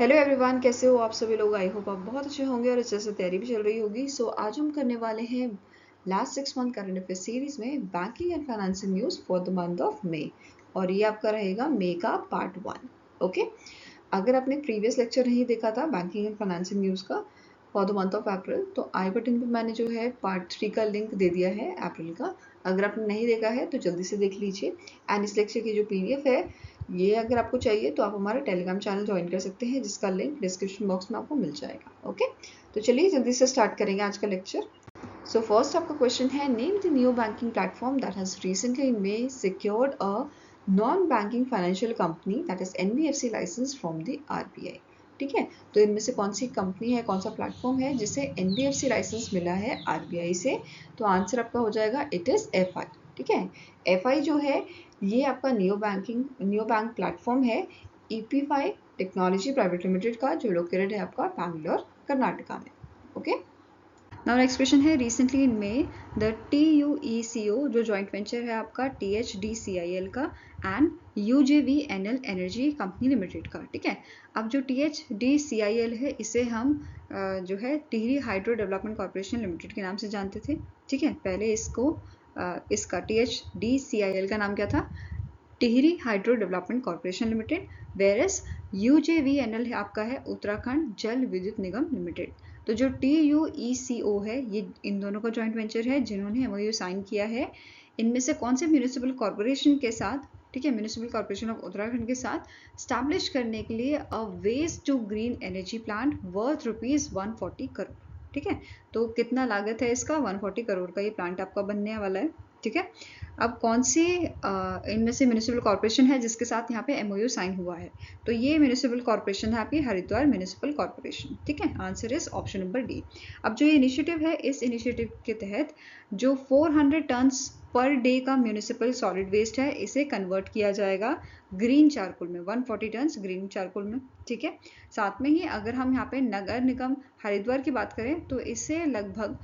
Hello everyone, कैसे हो आप सभी लोग। आई होप आप बहुत अच्छे होंगे और अच्छे से तैयारी भी चल रही होगी। आज हम करने वाले हैं last 6 month current affair series में banking and financial news for the month of May, और ये आपका रहेगा मई का पार्ट 1। ओके, अगर आपने प्रीवियस लेक्चर नहीं देखा था बैंकिंग एंड फाइनेंशियल न्यूज़ का for the month of April, तो आई बटन पे मैंने जो है पार्ट 3 का लिंक दे दिया है अप्रैल का। अगर आपने नहीं देखा है तो जल्दी से देख लीजिए। एंड इस लेक्चर की जो पीडीएफ है, ये अगर आपको चाहिए तो आप हमारे टेलीग्राम चैनल ज्वाइन कर सकते हैं, जिसका लिंक डिस्क्रिप्शन बॉक्स में आपको मिल जाएगा। ओके, तो चलिए जल्दी से स्टार्ट करेंगे आज का लेक्चर। सो फर्स्ट आपका क्वेश्चन है, name the new banking platform that has recently in May secured a non banking financial company that is NBFC license from the RBI. ठीक है, तो इनमें से कौन सी कंपनी है, कौन सा प्लेटफॉर्म है जिसे एनबीएफसी लाइसेंस मिला है आरबीआई से? तो आंसर आपका हो जाएगा इट इज एफआई। ठीक है, एफआई जो है ये आपका नियो बैंक प्लेटफॉर्म है ईपीफाई टेक्नोलॉजी प्राइवेट लिमिटेड का, जो लोकेटेड है आपका बैंगलोर कर्नाटका में। ओके, नाउ नेक्स्ट क्वेश्चन है, recently in May the TUECO जो जॉइंट वेंचर है आपका THDCIL का and UJVNL energy company limited का। ठीक है, अब जो THDCIL है इसे हम जो है Tehri hydro development corporation limited के नाम से जानते थे। ठीक है, पहले इसका THDCIL का नाम क्या था? Tehri hydro development corporation limited. Versus UJVNL आपका है उत्तराखंड जल विद्युत निगम लिमिटेड। तो जो TUECO है ये इन दोनों का जॉइंट वेंचर है जिन्होंने MOU साइन किया है। इनमें से कौन से म्यूनिसिपल कॉर्पोरेशन के साथ? ठीक है, म्यूनिसिपल कॉर्पोरेशन ऑफ उत्तराखंड के साथ स्टैब्लिश करने के लिए a waste to green energy plant worth ₹140 crore. ठीक है, तो कितना लागत है इसका? 140 करोड़ का ये प्लांट आपका बनने वाला है। ठीक है, अब कौन सी इनमें से म्यूनिसिपल कॉर्पोरेशन है जिसके साथ यहाँ पे MOU साइन हुआ है? तो ये म्यूनिसिपल कॉर्पोरेशन है आपकी हरिद्वार म्यूनिसिपल कॉर्पोरेशन। ठीक है, answer is option number D. अब जो ये इनिशिएटिव है, इस इनिशिएटिव के तहत जो 400 टन्स पर डे का म्यूनिसिपल सॉलिड वेस्ट है इसे कन्वर्ट किया जाएगा ग्रीन चारकोल में, 140 टन्स ग्रीन चारकोल में। ठीक है, साथ में ही अगर हम यहाँ पे नगर निगम हरिद्वार की बात करें तो इसे लगभग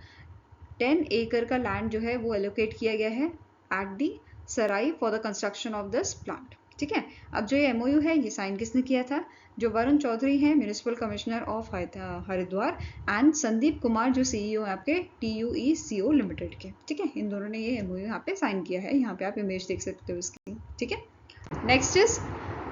10 एकड़ का लैंड जो है वो एलोकेट किया गया है at the Sarai for the construction of this plant. ठीक है, अब जो ये MOU है ये साइन किसने किया था? जो वरुण चौधरी हैं municipal commissioner of Haridwar and Sandeep Kumar जो CEO है आपके TUECO लिमिटेड के। ठीक है, इन दोनों ने ये MOU यहाँ पे साइन किया है। यहाँ पे आप इमेज देख सकते हो इसकी। ठीक है, next is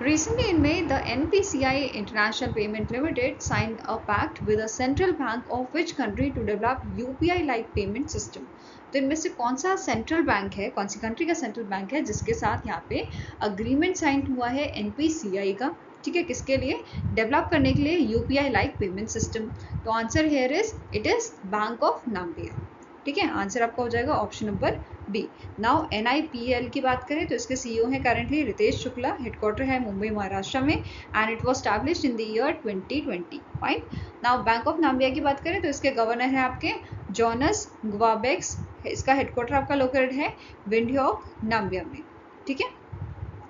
recently in May the NPCI International Payment Limited signed a pact with a central bank of which country to develop UPI like payment system। तो इनमें से कौन सा सेंट्रल बैंक है, कौन सी कंट्री का सेंट्रल बैंक है जिसके साथ यहाँ पे अग्रीमेंट साइन हुआ है NPCI का? ठीक है, किसके लिए? डेवलप करने के लिए UPI लाइक पेमेंट सिस्टम। तो answer here is it is bank of Namibia. ठीक है, आंसर आपका हो जाएगा option number B. Now NIPL की बात करें तो इसके CEO हैं करेंटली रितेश शुक्ला, हेडक्वार्टर है मुंबई महाराष्ट्र में and it was established in the year 2020। Fine. Now bank of Namibia की बात करें तो इसके गवर्नर है आपके जॉनस ग्वाबेक्स, इसका हेडक्वार्टर आपका लोकेटेड है विंडहॉक नाम्बिया में। ठीक है,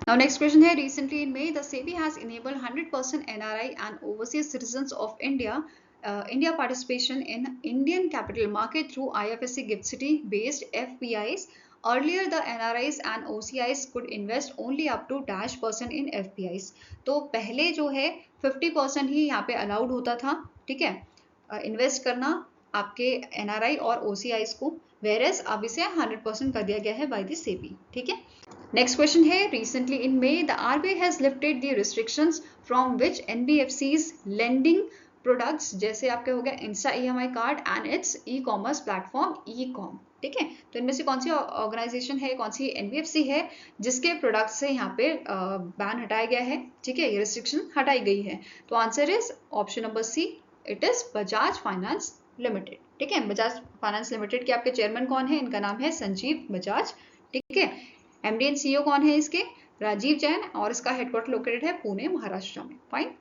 now next question है, recently in May the SEBI has enabled 100% NRI and overseas citizens of India participation in Indian capital market through IFSC GIFT City based FPIs. Earlier the NRIs and OCIs could invest only up to -% in FPIs। तो पहले जो है 50% ही यहाँ पे allowed होता था। ठीक है, इन्वेस्ट करना आपके NRI और OCIs को, वेरेस अब इसे 100% कर दिया गया है बाय द SEBI। ठीक है, नेक्स्ट क्वेश्चन है, recently in May the RBI has lifted the restrictions from which NBFCs lending products, जैसे आपके हो गया insta EMI card and its e-commerce platform e-com. ठीक है, तो इनमें से कौन सी ऑर्गेनाइजेशन है, कौन सी NBFC है जिसके प्रोडक्ट से यहाँ पे बैन हटाया गया है? ठीक है, ये रिस्ट्रिक्शन हटाई गई है। तो answer is option number C, it is Bajaj finance limited. ठीक है, बजाज फाइनेंस लिमिटेड के आपके चेयरमैन कौन है? इनका नाम है संजीव बजाज। ठीक है, MD एंड CEO कौन है इसके? राजीव जैन, और इसका हेडक्वार्टर लोकेटेड है पुणे महाराष्ट्र में। फाइन।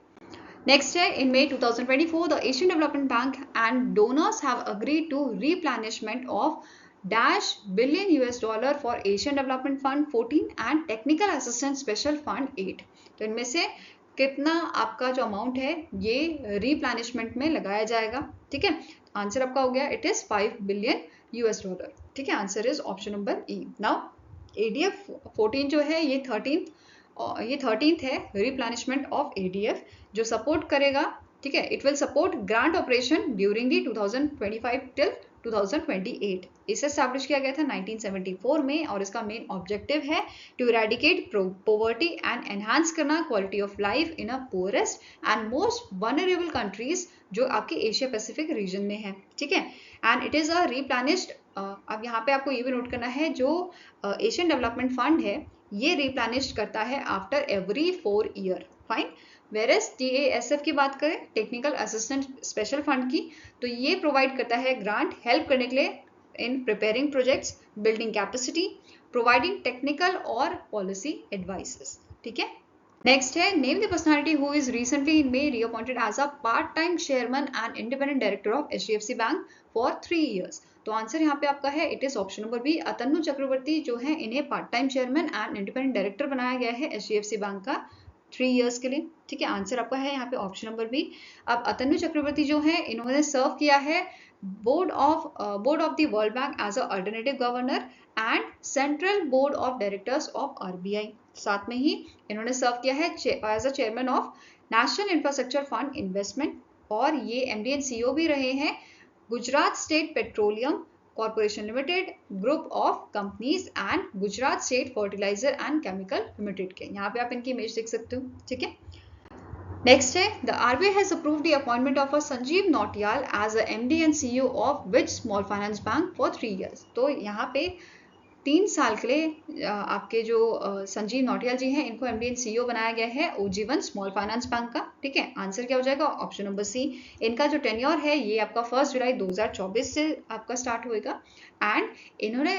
नेक्स्ट है, in May 2024 the Asian development bank and donors have agreed to replenishment of $billion US for Asian development fund 14 and technical assistance special fund 8। तो इनमें से कितना आपका जो अमाउंट है ये रीप्लेनिशमेंट में लगाया जाएगा? ठीक है, आंसर आपका हो गया इट इज $5 billion US। ठीक है, answer is option number E. Now ADF 14 जो है ये 13th और ये 13th है रिप्लेनिशमेंट ऑफ एडीएफ जो सपोर्ट करेगा, ठीक है, it will support grant operation during the 2025 till 2028। इसे एस्टैब्लिश किया गया था 1974 में और इसका मेन ऑब्जेक्टिव है to eradicate poverty and enhance करना quality of life in a poorest and most vulnerable countries जो आपके एशिया पैसिफिक रीजन में है, ठीक है। And it is a replenished, अब यहाँ पे आपको ये भी नोट करना है जो एशियन डेवलपमेंट फंड है ये रिप्लेनिश करता है after every 4 year, fine. Whereas TASF की बात करें, टेक्निकल असिस्टेंट स्पेशल फंड की, तो ये प्रोवाइड करता है ग्रांट हेल्प करने के लिए in preparing projects, building capacity, providing technical और पॉलिसी एडवाइसेस, ठीक है। नेक्स्ट है name the personality who is recently in May reappointed as a part time chairman and independent director of HDFC bank for 3 years। तो answer यहाँ पे आपका है it is option number B, Atanu Chakraborty जो है इन्हें part time chairman and independent director बनाया गया है HDFC बैंक का 3 years के लिए, ठीक है। आंसर आपका है यहाँ पे ऑप्शन नंबर बी। अब अतनु चक्रवर्ती जो है इन्होंने सर्व किया है board of the world bank as a alternative governor and central board of directors of RBI। साथ में ही इन्होंने सर्व किया है as a chairman of national infrastructure fund investment और ये MD एंड CEO भी रहे हैं Gujarat state petroleum corporation limited, group of companies and Gujarat state fertiliser and chemical limited के। यहाँ पे आप इनकी इमेज देख सकते हो, ठीक है। नेक्स्ट है the RBI has approved the appointment of a Sanjeev Nautiyal as a MD and CEO of which small finance bank for 3 years। तो यहाँ पे 3 साल के लिए आपके जो संजीव नौटियाल जी हैं इनको MD and CEO बनाया गया है उज्जीवन स्मॉल फाइनेंस बैंक का, ठीक है। आंसर क्या हो जाएगा ऑप्शन नंबर सी। इनका जो टेन्योर है ये आपका 1 जुलाई 2024 से आपका स्टार्ट होएगा एंड इन्होंने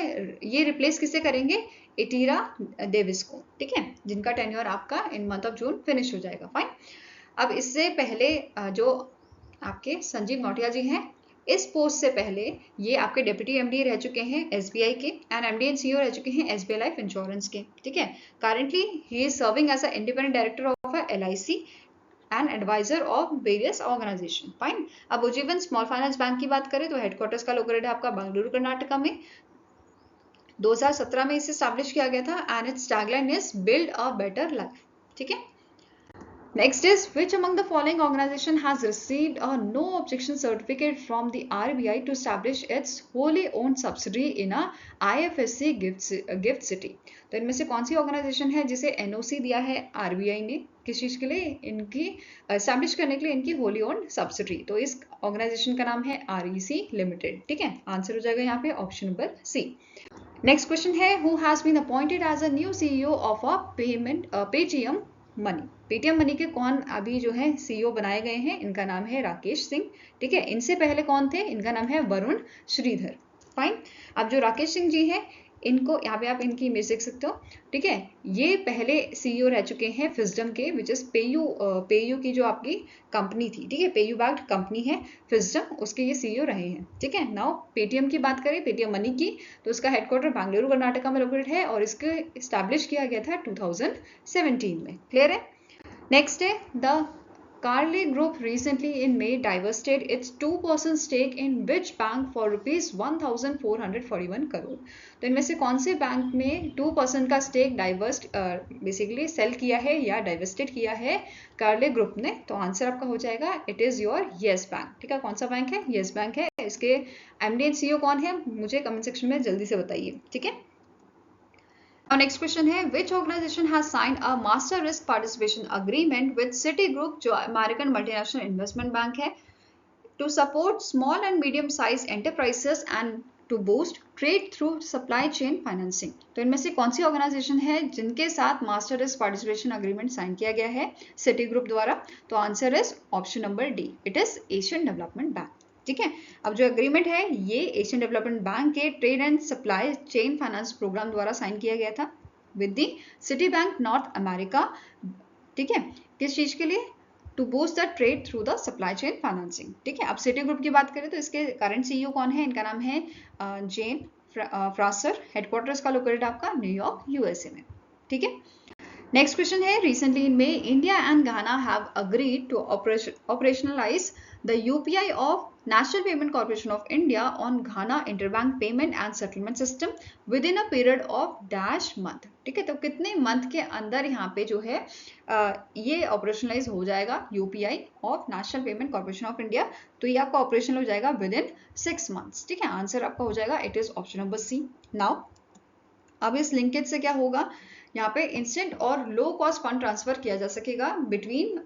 ये रिप्लेस किसे करेंगे, इटीरा डेविस को, ठीक है, जिनका टेन्योर आपका इन मंथ ऑफ जून फिनिश हो जाएगा, फाइन। अब इससे पहले जो आपके संजीव नौटियाल जी हैं इस पोस्ट से पहले ये आपके डिप्टी MD रह चुके हैं SBI के एंड MD एंड CEO रह चुके हैं SBI लाइफ इंश्योरेंस के, ठीक है। करंटली ही is serving as a independent director of LIC and adviser of various organisation, fine. अब उज्जीवन स्मॉल फाइनेंस बैंक की बात करें तो हेडक्वार्टर्स का लोकेटेड है आपका बेंगलुरु कर्नाटका में। 2017 में इसे स्टैब्लिश किया गया था and it's tagline is build a better life, ठीक है। Next is which among the following organization has received a no objection certificate from the RBI to establish its wholly owned subsidiary in a IFSC gift city। तो इनमें से कौन सी organisation है जिसे NOC दिया है RBI ने किस चीज के लिए, इनकी एस्टैब्लिश करने के लिए इनकी होली ओन्ड सब्सिडरी। तो इस ऑर्गेनाइजेशन का नाम है REC लिमिटेड, ठीक है। आंसर हो जाएगा यहाँ पे option number C. Next question है who has been appointed as a new CEO of a Paytm money. Paytm money के कौन अभी जो है CEO बनाए गए हैं, इनका नाम है राकेश सिंह, ठीक है। इनसे पहले कौन थे, इनका नाम है वरुण श्रीधर, फाइन। अब जो राकेश सिंह जी हैं इनको यहाँ पे आप इनकी इमेज देख सकते हो, ठीक है। ये पहले CEO रह चुके हैं फिजडम के विच इज पेयू की जो आपकी कंपनी थी, ठीक है, पेयू बैक्ड कंपनी है फिजडम, उसके ये CEO रहे हैं, ठीक है। नाउ पेटीएम की बात करें, पेटीएम मनी की, तो इसका हेडक्वार्टर बेंगलुरु कर्नाटका में लोकेटेड है और इसको एस्टैब्लिश किया गया था 2017 में, क्लियर है। नेक्स्ट है the Carlyle Group recently in May divested its 2% stake in which bank for rupees 1,441 crore। तो इनमें से कौन से बैंक में 2% का स्टेक डाइवर्स्ट बेसिकली सेल किया है या डाइवेस्टेड किया है Carlyle ग्रुप ने। तो आंसर आपका हो जाएगा it is your yes bank, ठीक है। कौन सा बैंक है, येस बैंक है। इसके MD एंड CEO कौन है मुझे कमेंट सेक्शन में जल्दी से बताइए, ठीक है। Our next question है which organization has signed a master risk participation agreement with Citigroup जो American multinational investment bank है to support small and medium sized enterprises and to boost trade through supply chain financing। तो इनमें से कौन सी organisation है जिनके साथ master risk participation agreement sign किया गया है सिटी ग्रुप द्वारा। तो answer is option number D, it is Asian development bank, ठीक है। अब जो एग्रीमेंट है ये एशियन डेवलपमेंट बैंक के trade and supply chain finance programme द्वारा साइन किया गया था with the Citi bank North America, ठीक है। किस चीज के लिए, to boost the trade through the supply chain financing, ठीक है। अब सिटी ग्रुप की बात करें तो इसके करंट CEO कौन है, इनका नाम है जेन फ्रासर, हेडक्वार्टर्स का लोकेटेड आपका न्यूयॉर्क USA में, ठीक है। नेक्स्ट क्वेश्चन है, recently in May, India and Ghana have agreed to operationalize the UPI of National Payment Corporation of India on Ghana Interbank Payment and Settlement System within a period of dash month. ठीक है, तो कितने month के अंदर यहाँ पे जो है ये ऑपरेशनलाइज हो जाएगा UPI of national payment corporation of India. तो ये आपका ऑपरेशनल हो जाएगा विद इन 6 मंथ्स. ठीक है, आंसर आपका हो जाएगा it is option number C. Now अब इस लिंकेज से क्या होगा, यहाँ पे इंस्टेंट और लो कॉस्ट फंड ट्रांसफर किया जा सकेगा between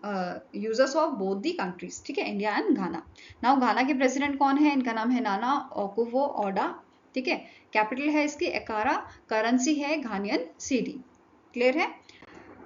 users of both the countries. ठीक है, इंडिया एंड घाना. नाउ घाना के प्रेसिडेंट कौन है, इनका नाम है नाना ओकुफो ओडा. ठीक है, कैपिटल है इसकी एकारा, करेंसी है घानियन सीडी. क्लियर है.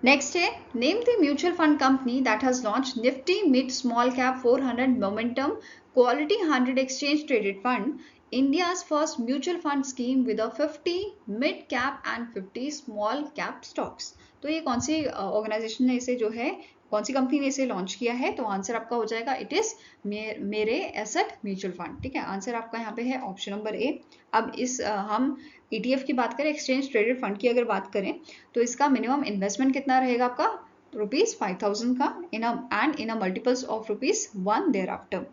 नेक्स्ट है, name the mutual fund company that has launch Nifty mid small cap 400 momentum quality 100 exchange traded fund, India's first mutual fund scheme with a 50 mid cap and 50 small cap stocks. तो ये कौन सी organisation ने इसे जो है, कौन सी company ने इसे लॉन्च किया है, तो आंसर आपका हो जाएगा इट इज मेरे एसेट म्यूचुअल फंड. ठीक है, आंसर आपका यहाँ पे है ऑप्शन नंबर ए. अब इस हम ETF की बात करें, एक्सचेंज ट्रेडेड फंड की अगर बात करें, तो इसका मिनिमम इन्वेस्टमेंट कितना रहेगा आपका, ₹5,000 का in a multiples of ₹1 thereafter.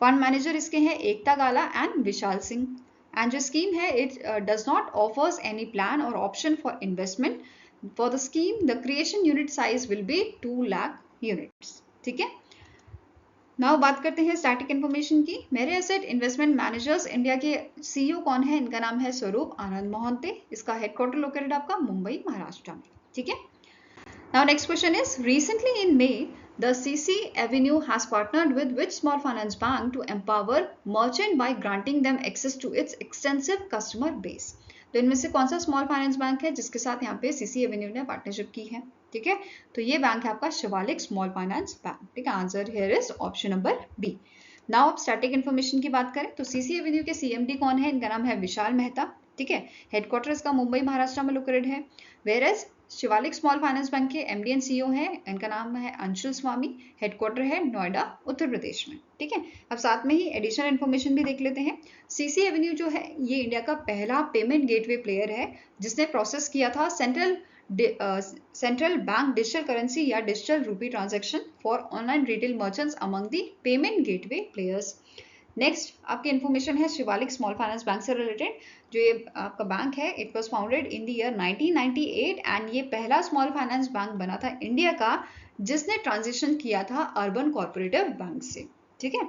Fund manager इसके हैं एकता गाला एंड विशाल सिंह. एंड जो स्कीम है it does not offers any plan और option for investment. For the scheme the creation unit size will be 2 lakh units. ठीक है, नाउ बात करते हैं स्टैटिक इन्फॉर्मेशन की. मेरे एसेट इन्वेस्टमेंट मैनेजर्स इंडिया के CEO कौन है, इनका नाम है स्वरूप आनंद मोहंते. इसका हेडक्वार्टर लोकेटेड आपका मुंबई महाराष्ट्र में. ठीक है. Now next question is, recently in May, the CC Avenue has partnered with which small finance bank to empower merchant by granting them access to its extensive customer base. तो इनमें से कौन सा small finance bank है जिसके साथ यहाँ पे CC Avenue ने पार्टनरशिप की है. ठीक है, तो ये बैंक है आपका शिवालिक स्मॉल फाइनेंस बैंक. ठीक है, answer here is option number B. Now अब स्टैटिक इन्फॉर्मेशन की बात करें तो CC Avenue के CMD कौन है, इनका नाम है विशाल मेहता. ठीक है, हेडक्वार्टर इसका मुंबई महाराष्ट्र में लोकेटेड है. Where as Shivalik small finance bank के MD एंड CEO हैं, इनका नाम है अंशुल स्वामी. हेडक्वार्टर है नोएडा उत्तर प्रदेश में. ठीक है, अब साथ में ही एडिशनल इन्फॉर्मेशन भी देख लेते हैं. CC Avenue जो है ये इंडिया का पहला पेमेंट गेटवे प्लेयर है जिसने प्रोसेस किया था सेंट्रल बैंक डिजिटल करेंसी या डिजिटल रूपी transaction for online retail merchants among the payment gateway players. Next आपकी इन्फॉर्मेशन है शिवालिक स्मॉल फाइनेंस बैंक से रिलेटेड. जो ये आपका बैंक है it was founded in the year 1998 and ये पहला स्मॉल फाइनेंस बैंक बना था इंडिया का जिसने ट्रांजिशन किया था अर्बन कॉर्पोरेटिव बैंक से. ठीक है.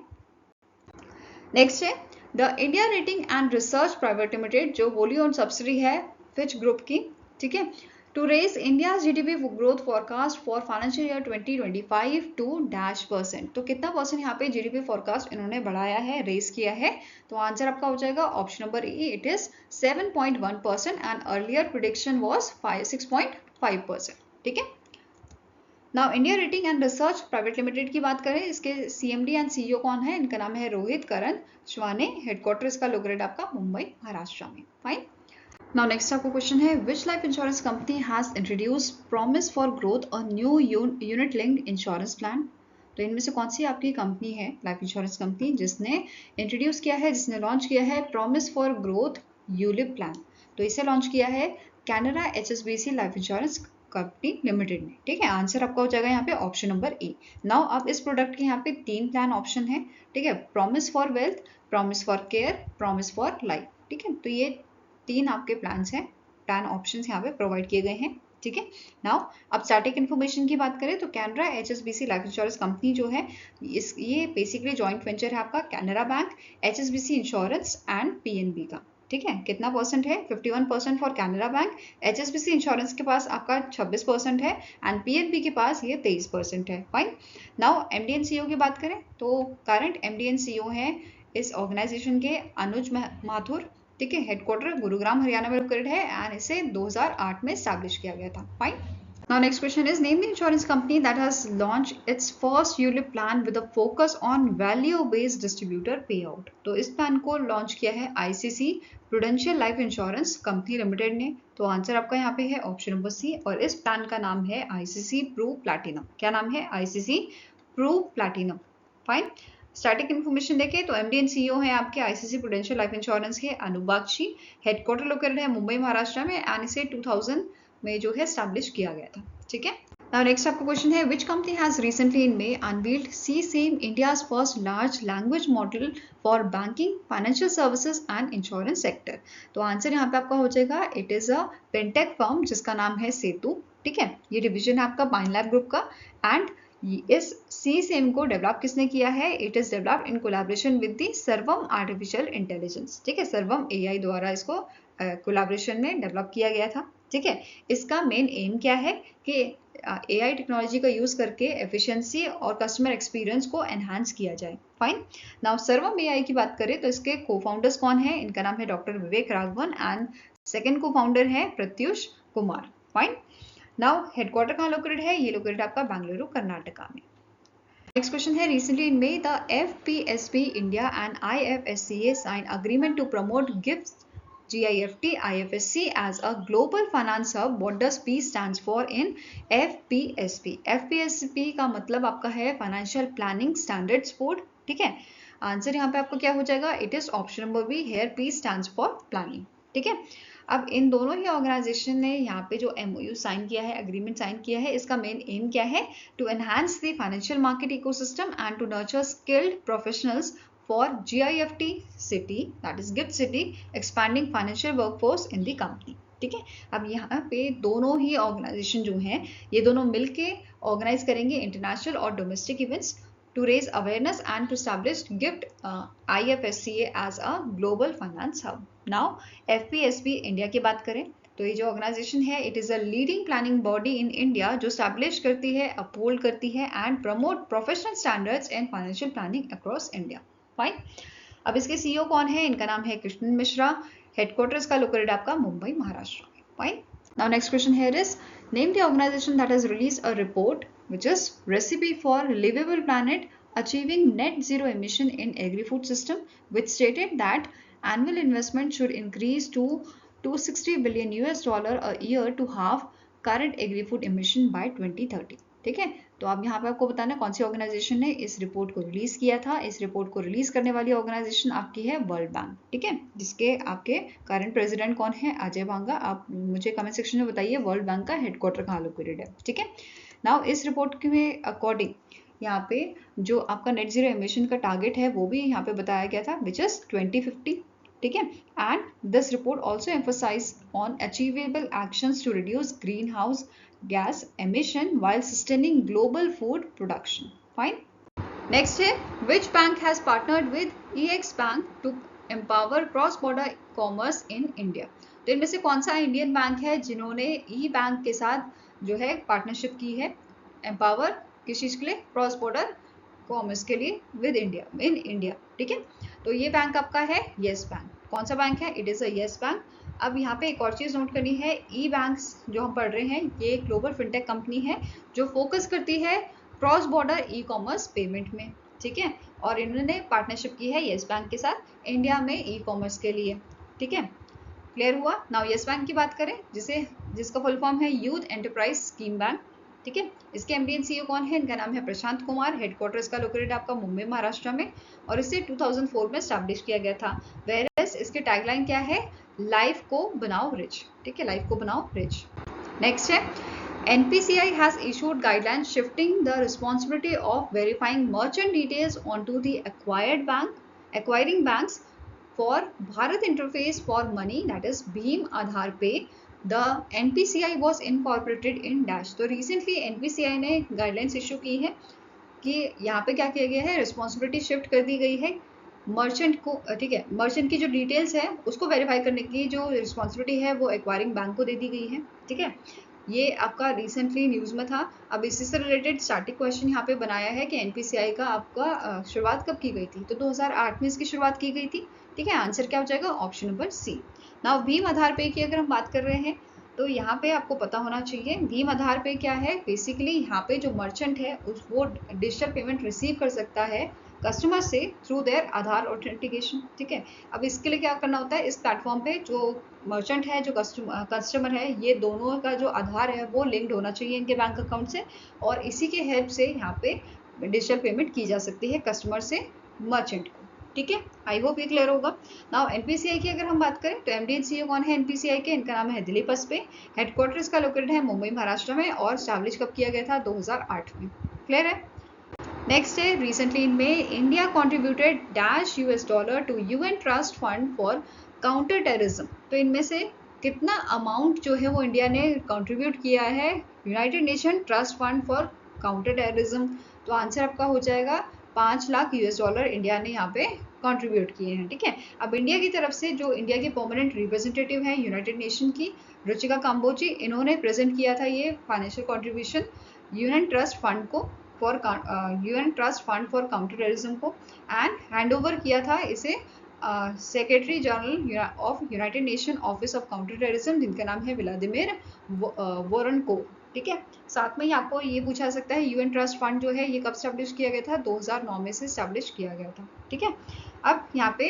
नेक्स्ट है the India rating and research private limited जो होली ओन्ड सब्सिडी है फिच ग्रुप की. ठीक है, to raise India's GDP growth forecast for financial year 2025 to %. तो कितना परसेंट यहाँ पे GDP forecast इन्होंने बढ़ाया है, रेज किया है, तो आंसर आपका हो जाएगा option number A. It is 7.1% and earlier prediction was 6.5%. ठीक है. Now India rating and research private limited की बात करें, इसके CMD एंड CEO कौन है, इनका नाम है रोहित करण श्वाने. हेडक्वार्टर इसका लोकेटेड आपका मुंबई महाराष्ट्र में. फाइन. Now next आपको क्वेश्चन है, which life insurance company has introduced Promise for Growth a new unit linked insurance plan. तो इनमें से कौन सी आपकी कंपनी है, लाइफ इंश्योरेंस कंपनी, जिसने इंट्रोड्यूस किया है, जिसने लॉन्च किया है promise for growth ULIP plan. तो इसे लॉन्च किया है Canara HSBC life insurance company limited ने. ठीक है, आंसर आपका हो जाएगा यहाँ पे ऑप्शन नंबर ए. नाउ अब इस प्रोडक्ट के यहाँ पे 3 प्लान ऑप्शन है. ठीक है, promise for wealth, promise for care, promise for life. ठीक है, तो ये 3 आपके प्लान्स हैं, प्लान ऑप्शंस यहाँ पे प्रोवाइड किए गए हैं. ठीक है. नाउ अब स्टैटिक इन्फॉर्मेशन की बात करें तो Canara HSBC life insurance company जो है ये बेसिकली जॉइंट वेंचर है आपका Canara bank, HSBC insurance and PNB का. ठीक है, कितना परसेंट है, 51% for Canara bank. HSBC insurance के पास आपका 26% है एंड PNB के पास ये 23% है. Fine. Now MD and CEO की बात करें तो करंट MD एंड CEO है इस ऑर्गेनाइजेशन के अनुज माथुर. ठीक है, हेडक्वार्टर गुरुग्राम हरियाणा में लोकेटेड है एंड इसे 2008 में स्टैब्लिश किया गया था. Fine. Now next question is, name the insurance company that has launched it's first ULIP plan with a focus on value based distributor पे आउट. तो इस प्लान को लॉन्च किया है ICC prudential life insurance company limited ने. तो आंसर आपका यहाँ पे है ऑप्शन नंबर सी और इस प्लान का नाम है ICC प्रू प्लैटिनम. क्या नाम है, ICC Pru platinum. Fine. Static information देखें तो MD एंड CEO है आपके ICC प्रूडेंशियल लाइफ इंश्योरेंस के अनुबाक्षी. हेडक्वार्टर लोकेटेड है मुंबई महाराष्ट्र में एंड इसे 2000 में जो है स्टैब्लिश किया गया था. ठीक है। Now next आपका क्वेश्चन है which company has recently in May unveiled CSAM India's first large language model for banking, financial services and insurance sector। तो आंसर यहाँ पे आपका हो जाएगा it is a fintech firm जिसका नाम है सेतु। ठीक है, ये डिवीजन है आपका माइंडलैब ग्रुप का। एंड इस CSAM को डेवलप किसने किया है? It is developed in collaboration with the सर्वम आर्टिफिशियल इंटेलिजेंस। ठीक है, सर्वम AI द्वारा इसको कोलैबोरेशन में डेवलप किया गया था। ठीक है, इसका मेन एम क्या है कि AI टेक्नोलॉजी का यूज करके एफिशिएंसी और कस्टमर एक्सपीरियंस को एनहांस किया जाए। फाइन। नाउ सर्वम AI की बात करें तो इसके को फाउंडर्स कौन है? इनका नाम है doctor Vivek Raghavan and second को फाउंडर है Pratyush Kumar. Fine. Now headquarter कहाँ लोकेटेड है? ये लोकेटेड आपका बेंगलुरु कर्नाटका में। Next question है recently in May the FPSB India and IFSCA signed agreement to promote GIFT GIFT IFSC as a global finance hub. What does P stands for in FPSB? FPSB का मतलब आपका है financial planning standards board. ठीक है, answer यहाँ पे आपको क्या हो जाएगा? It is option number B, here P stands for planning. ठीक है, अब इन दोनों ही ऑर्गेनाइजेशन ने यहाँ पे जो MOU साइन किया है, एग्रीमेंट साइन किया है, इसका मेन एम क्या है? To enhance the financial market ecosystem and to nurture skilled professionals for GIFT City, that is GIFT City, expanding financial workforce in the company। ठीक है, अब यहाँ पे दोनों ही ऑर्गेनाइजेशन जो हैं ये दोनों मिलके ऑर्गेनाइज करेंगे इंटरनेशनल और domestic events to raise awareness and to establish GIFT IFSCA as a global finance hub। Now FPSB India की बात करें तो ये जो ऑर्गेनाइजेशन है it is a leading planning body in India जो स्टैब्लिश करती है, अपहोल्ड करती है and promote professional standards in financial planning across India. Fine. अब इसके CEO कौन है? इनका नाम है कृष्ण मिश्रा। हेडक्वार्टर्स का लोकेटेड आपका मुंबई महाराष्ट्र में। Fine. Now next question here is name the organisation that has released a report which is recipe for livable planet achieving net zero emission in agri-food system, which stated that annual investment should increase to $260 billion a year to halve current agri-food emission by 2030। ठीक है, तो अब यहाँ पे आपको बताना कौन सी organisation ने इस रिपोर्ट को रिलीज किया था। इस रिपोर्ट को रिलीज करने वाली ऑर्गेनाइजेशन आपकी है वर्ल्ड बैंक। ठीक है, जिसके आपके करंट प्रेसिडेंट कौन है? अजय बांगा। आप मुझे कमेंट सेक्शन में बताइए वर्ल्ड बैंक का हेडक्वार्टर कहाँ लोकेटेड है। ठीक है, नाउ इस रिपोर्ट के अकॉर्डिंग यहाँ पे जो आपका नेट जीरो एमिशन का टारगेट है वो भी यहाँ पे बताया गया था विच इज 2050। ठीक है, and this report also emphasize on achievable actions to reduce green house gas emission while sustaining global food production. Fine. Next है which bank has partnered with EX bank to empower cross border commerce in India. तो इनमें से कौन सा Indian bank है जिन्होंने bank के साथ जो है पार्टनरशिप की है एम्पावर किस चीज के लिए? क्रॉस बॉर्डर कॉमर्स के लिए विद इंडिया, इन इंडिया। ठीक है, तो ये बैंक आपका है येस बैंक। कौन सा बैंक है? It is a yes bank. अब यहाँ पे एक और चीज नोट करनी है, बैंक्स जो हम पढ़ रहे हैं ये ग्लोबल फिनटेक कंपनी है जो फोकस करती है क्रॉस बॉर्डर कॉमर्स पेमेंट में। ठीक है, और इन्होंने पार्टनरशिप की है येस बैंक के साथ इंडिया में कॉमर्स के लिए। ठीक है, क्लियर हुआ। नाउ येस बैंक की बात करें जिसका फुल फॉर्म है यूथ एंटरप्राइज स्कीम बैंक। ठीक है, इसके MD एंड CEO कौन है? इनका नाम है प्रशांत कुमार। हेडक्वार्टर इसका लोकेटेड आपका मुंबई महाराष्ट्र में और इसे 2004 में स्टैब्लिश किया गया था। वेयरएस इसके टैगलाइन क्या है? लाइफ को बनाओ रिच। ठीक है, लाइफ को बनाओ रिच। नेक्स्ट है NPCI has issued guidelines shifting the responsibility of verifying merchant details onto the acquiring banks for Bharat Interface for Money, that is BHIM Aadhaar Pay. The NPCI was incorporated in Dash। तो recently NPCI ने guidelines issue की है कि यहाँ पे क्या किया गया है, रिस्पॉन्सिबिलिटी शिफ्ट कर दी गई है मर्चेंट को। ठीक है, मर्चेंट की जो डिटेल्स है उसको वेरीफाई करने की जो रिस्पॉन्सिबिलिटी है वो एक्वायरिंग बैंक को दे दी गई है। ठीक है, ये आपका रिसेंटली न्यूज़ में था। अब इसी से रिलेटेड स्टार्टिंग क्वेश्चन यहाँ पे बनाया है कि NPCI का आपका शुरुआत कब की गई थी? तो 2008 में इसकी शुरुआत की गई थी। ठीक है, आंसर क्या हो जाएगा? Option number C। Now Bhim Aadhaar pay की अगर हम बात कर रहे हैं तो यहाँ पे आपको पता होना चाहिए भीम आधार पे क्या है। बेसिकली यहाँ पे जो मर्चेंट है वो डिजिटल पेमेंट रिसीव कर सकता है कस्टमर से थ्रू देयर आधार ऑथेंटिकेशन। ठीक है, अब इसके लिए क्या करना होता है, इस प्लेटफॉर्म पे जो मर्चेंट है जो कस्टमर है ये दोनों का जो आधार है वो लिंक्ड होना चाहिए इनके बैंक अकाउंट से और इसी के हेल्प से यहाँ पे डिजिटल पेमेंट की जा सकती है कस्टमर से मर्चेंट को। ठीक है, आई होप ये क्लियर होगा। नाउ एनपीसीआई की अगर हम बात करें तो एमडी एंड सीईओ कौन है एनपीसीआई के, इनका नाम है दिलीप अस्पे। हेडक्वार्टर इसका लोकेटेड है मुंबई महाराष्ट्र में और स्टैब्लिश कब किया गया था, 2008 में। क्लियर है। नेक्स्ट है रिसेंटली इन में India contributed dash US dollar to UN trust fund for counter terrorism. तो इनमें से कितना अमाउंट जो है वो इंडिया ने कंट्रीब्यूट किया है United nation trust fund for counter terrorism. तो आंसर आपका हो जाएगा 5 लाख यूएस डॉलर इंडिया ने यहाँ पे कंट्रीब्यूट किए हैं। ठीक है, अब इंडिया की तरफ से जो इंडिया के परमानेंट रिप्रेजेंटेटिव हैं यूनाइटेड नेशन की, रुचिका काम्बोजी, इन्होंने प्रेजेंट किया था ये financial contribution UN trust fund को for UN trust fund for counter terrorism को, एंड हैंड ओवर किया था इसे secretary general of United Nation office of counter terrorism, जिनका नाम है व्लादिमीर वोरनकोव। ठीक है, साथ में ही आपको ये पूछा सकता है यूएन ट्रस्ट फंड जो है ये कब स्टैब्लिश किया गया था, 2009 में से स्टैब्लिश किया गया था। ठीक है, अब यहाँ पे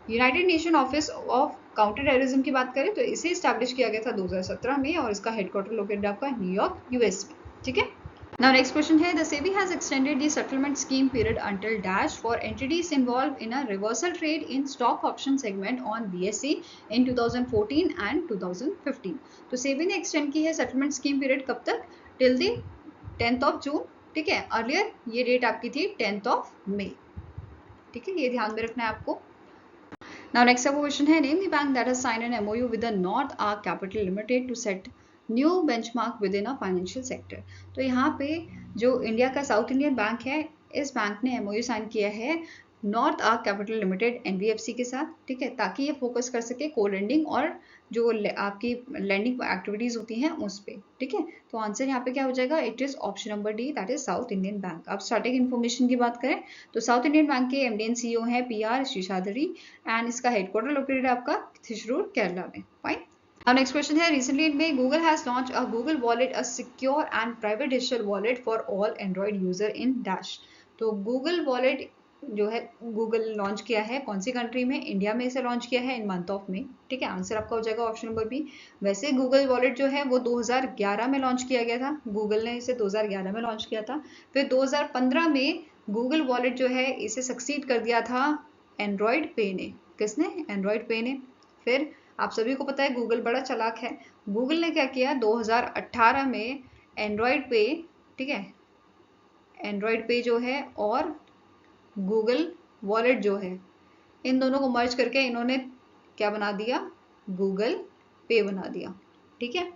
United Nation office of counter terrorism की बात करें तो इसे स्टैब्लिश किया गया था 2017 में और इसका हेडक्वार्टर लोकेटेड आपका न्यूयॉर्क यूएस में। ठीक है, now next question है, the SEBI has extended the settlement scheme period until dash for entities involved in a reversal trade in stock option segment on BSE in 2014 and 2015। तो SEBI ने extend की है settlement scheme period कब तक, till the 10th of June। ठीक है, earlier ये date आपकी थी 10th of May। ठीक है, ये ध्यान में रखना है आपको। Now next आपको क्वेश्चन है, name the bank that has signed an MOU with the North Arc Capital Limited to set new benchmark with in a financial sector. तो यहाँ पे जो इंडिया का साउथ इंडियन बैंक है, इस बैंक ने एमओयू साइन किया है north arc capital limited NBFC के साथ। ठीक है, ताकि ये फोकस कर सके को लेंडिंग और जो आपकी लैंडिंग एक्टिविटीज होती हैं उस पर। ठीक है, तो आंसर यहाँ पे क्या हो जाएगा, it is option number D, that is south Indian bank. अब स्टार्टिंग इन्फॉर्मेशन की बात करें तो साउथ इंडियन बैंक के एमडी एंड सीईओ है पीआर शेषाद्री, एंड इसका हेडक्वार्टर लोकेटेड है आपका थिसरूर केरला में। फाइन। Our next question है, recently in May Google has launched a Google Wallet, a secure and private digital wallet for all Android user in Dash। तो Google Wallet जो है Google launch किया है कौन सी कंट्री में, इंडिया में इसे लॉन्च किया है इन मंथ ऑफ में। ठीक है, आंसर आपका हो जाएगा ऑप्शन नंबर बी। वैसे Google Wallet जो है वो 2011 में लॉन्च किया गया था, गूगल ने इसे 2011 में लॉन्च किया था। फिर 2015 में Google Wallet जो है इसे सक्सीड कर दिया था एंड्रॉयड पे ने। किसने, एंड्रॉयड पे ने। फिर आप सभी को पता है गूगल बड़ा चालाक है, गूगल ने क्या किया 2018 में एंड्रॉयड पे, ठीक है, एंड्रॉयड पे जो है और गूगल वॉलेट जो है इन दोनों को मर्ज करके इन्होंने क्या बना दिया, गूगल पे बना दिया। ठीक है,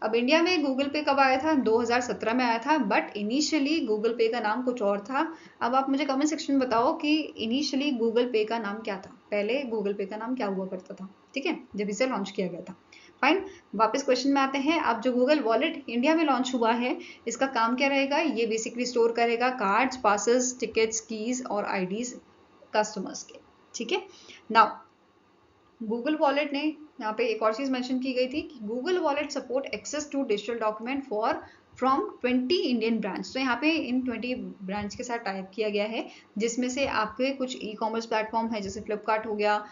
अब इंडिया में गूगल पे कब आया था, 2017 में आया था, बट इनिशियली गूगल पे का नाम कुछ और था। अब आप मुझे कमेंट सेक्शन में बताओ कि इनिशियली गूगल पे का नाम क्या था, पहले गूगल पे का नाम क्या हुआ करता था। ठीक है, जब इसे लॉन्च किया गया था। फाइन, वापस क्वेश्चन में आते हैं। अब जो गूगल वॉलेट इंडिया में लॉन्च हुआ है इसका काम क्या रहेगा, ये बेसिकली स्टोर करेगा कार्ड्स, पासेस, टिकट्स, कीज और आईडीज कस्टमर्स के। ठीक है, नाउ गूगल वॉलेट ने यहाँ पे एक और चीज मेंशन की गई थी कि Google wallet support access to digital document for from 20 Indian brands. तो यहाँ पे इन 20 ब्रांड्स के साथ टाइप किया गया है, जिसमें से आपके कुछ ई कॉमर्स प्लेटफॉर्म है जैसे फ्लिपकार्ट हो गया।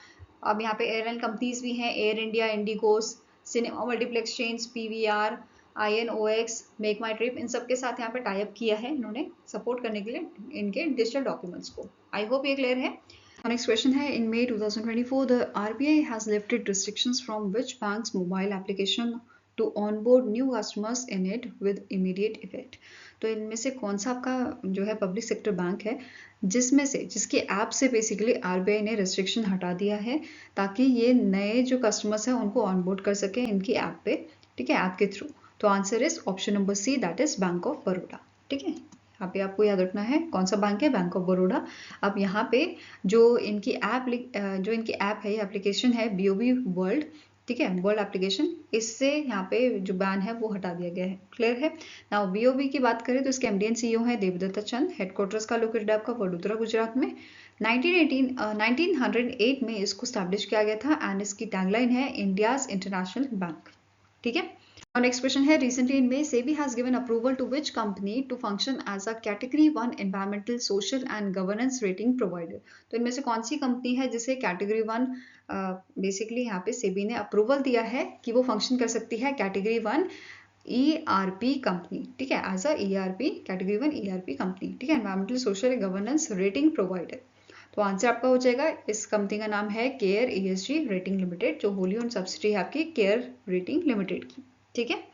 अब यहाँ पे एयरलाइन कंपनीज भी हैं, Air India, IndiGos, cinema multiplex chains, PVR, INOX, make my trip, इन सब के साथ यहाँ पे टाइप किया है इन्होंने सपोर्ट करने के लिए इनके डिजिटल डॉक्यूमेंट्स को। आई होप ये क्लियर है। Next question है, in May 2024 the RBI has lifted restrictions from which bank's mobile application to onboard new customers in it with immediate effect। तो इनमें से कौन सा आपका जो है पब्लिक सेक्टर बैंक है जिसमें से जिसके ऐप से बेसिकली RBI ने रिस्ट्रिक्शन हटा दिया है ताकि ये नए जो कस्टमर्स हैं उनको ऑनबोर्ड कर सके इनकी ऐप पे। ठीक है, ऐप के थ्रू। तो answer is option number C, that is bank of Baroda. ठीक है, यहाँ पे आपको याद रखना है कौन सा बैंक है, बैंक ऑफ बड़ौदा। अब यहाँ पे जो इनकी ऐप है, ये एप्लीकेशन है BOB वर्ल्ड। ठीक है, वर्ल्ड एप्लीकेशन, इससे यहाँ पे जो बैन है वो हटा दिया गया है। क्लियर है। नाउ BOB की बात करें तो इसके MD एंड CEO है देवदत्ता चंद। हेडक्वार्टर्स का लोकेटेड आपका वडोदरा गुजरात में। 1908 में इसको स्टैब्लिश किया गया था एंड इसकी टैगलाइन है इंडियाज इंटरनेशनल बैंक। ठीक है, Our next question है, recently in May SEBI has given approval to which company to function as a category 1 environmental, social and governance rating provider। तो इनमें से कौन सी कंपनी है जिसे कैटेगरी 1 बेसिकली यहाँ पे SEBI ने अप्रूवल दिया है कि वो फंक्शन कर सकती है कैटेगरी 1 ERP कंपनी। ठीक है, as a ERP category 1 ERP company. ठीक है, environmental, social, governance rating provider. तो आंसर आपका हो जाएगा, इस कंपनी का नाम है केयर ESG रेटिंग लिमिटेड, जो होली ओन सब्सिडी है आपकी केयर रेटिंग लिमिटेड की। ठीक है।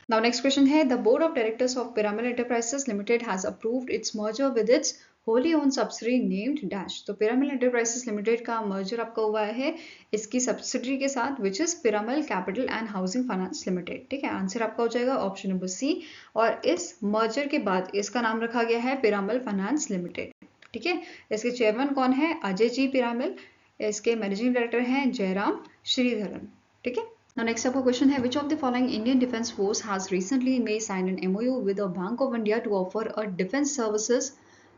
Now next question है, the board of directors of Piramal Enterprises Limited has approved its merger with its wholly owned subsidiary named Dash। तो Piramal Enterprises Limited का merger आपका हुआ है इसकी subsidiary के साथ which is Piramal Capital and Housing Finance Limited। ठीक है, आंसर आपका हो जाएगा ऑप्शन नंबर सी। और इस merger के बाद इसका नाम रखा गया है Piramal Finance Limited। ठीक है, इसके चेयरमैन कौन है? अजय जी पिरामल। इसके मैनेजिंग डायरेक्टर हैं जयराम श्रीधरन। ठीक है। Now next up a question है, which of the following Indian Defence Force has recently may signed an MOU with the Bank of India to offer a defence services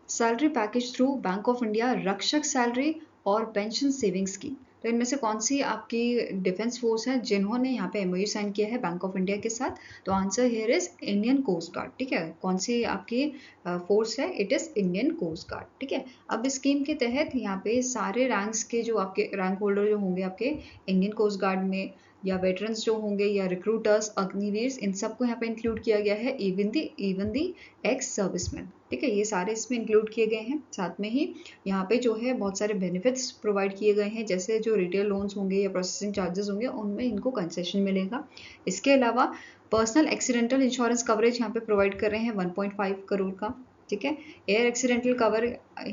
salary package through Bank of India रक्षक salary और pension saving scheme. तो इनमें से कौन सी आपकी defence force है जिन्होंने यहाँ पे MOU साइन किया है बैंक ऑफ इंडिया के साथ? तो answer here is Indian coast guard. ठीक है, कौन सी आपकी फोर्स है? It is Indian coast guard. ठीक है, अब इस स्कीम के तहत यहाँ पे सारे रैंक्स के जो आपके रैंक होल्डर जो होंगे आपके इंडियन कोस्ट गार्ड में, या वेटरन्स जो होंगे, या रिक्रूटर्स, अग्निवीर, इन सबको यहाँ पे इंक्लूड किया गया है, इवन दी एक्स सर्विसमैन। ठीक है, ये सारे इसमें इंक्लूड किए गए हैं। साथ में ही यहाँ पे जो है बहुत सारे बेनिफिट्स प्रोवाइड किए गए हैं, जैसे जो रिटेल लोन्स होंगे या प्रोसेसिंग चार्जेस होंगे उनमें इनको कंसेशन मिलेगा। इसके अलावा पर्सनल एक्सीडेंटल इंश्योरेंस कवरेज यहाँ पे प्रोवाइड कर रहे हैं 1.5 करोड़ का। ठीक है, एयर एक्सीडेंटल कवर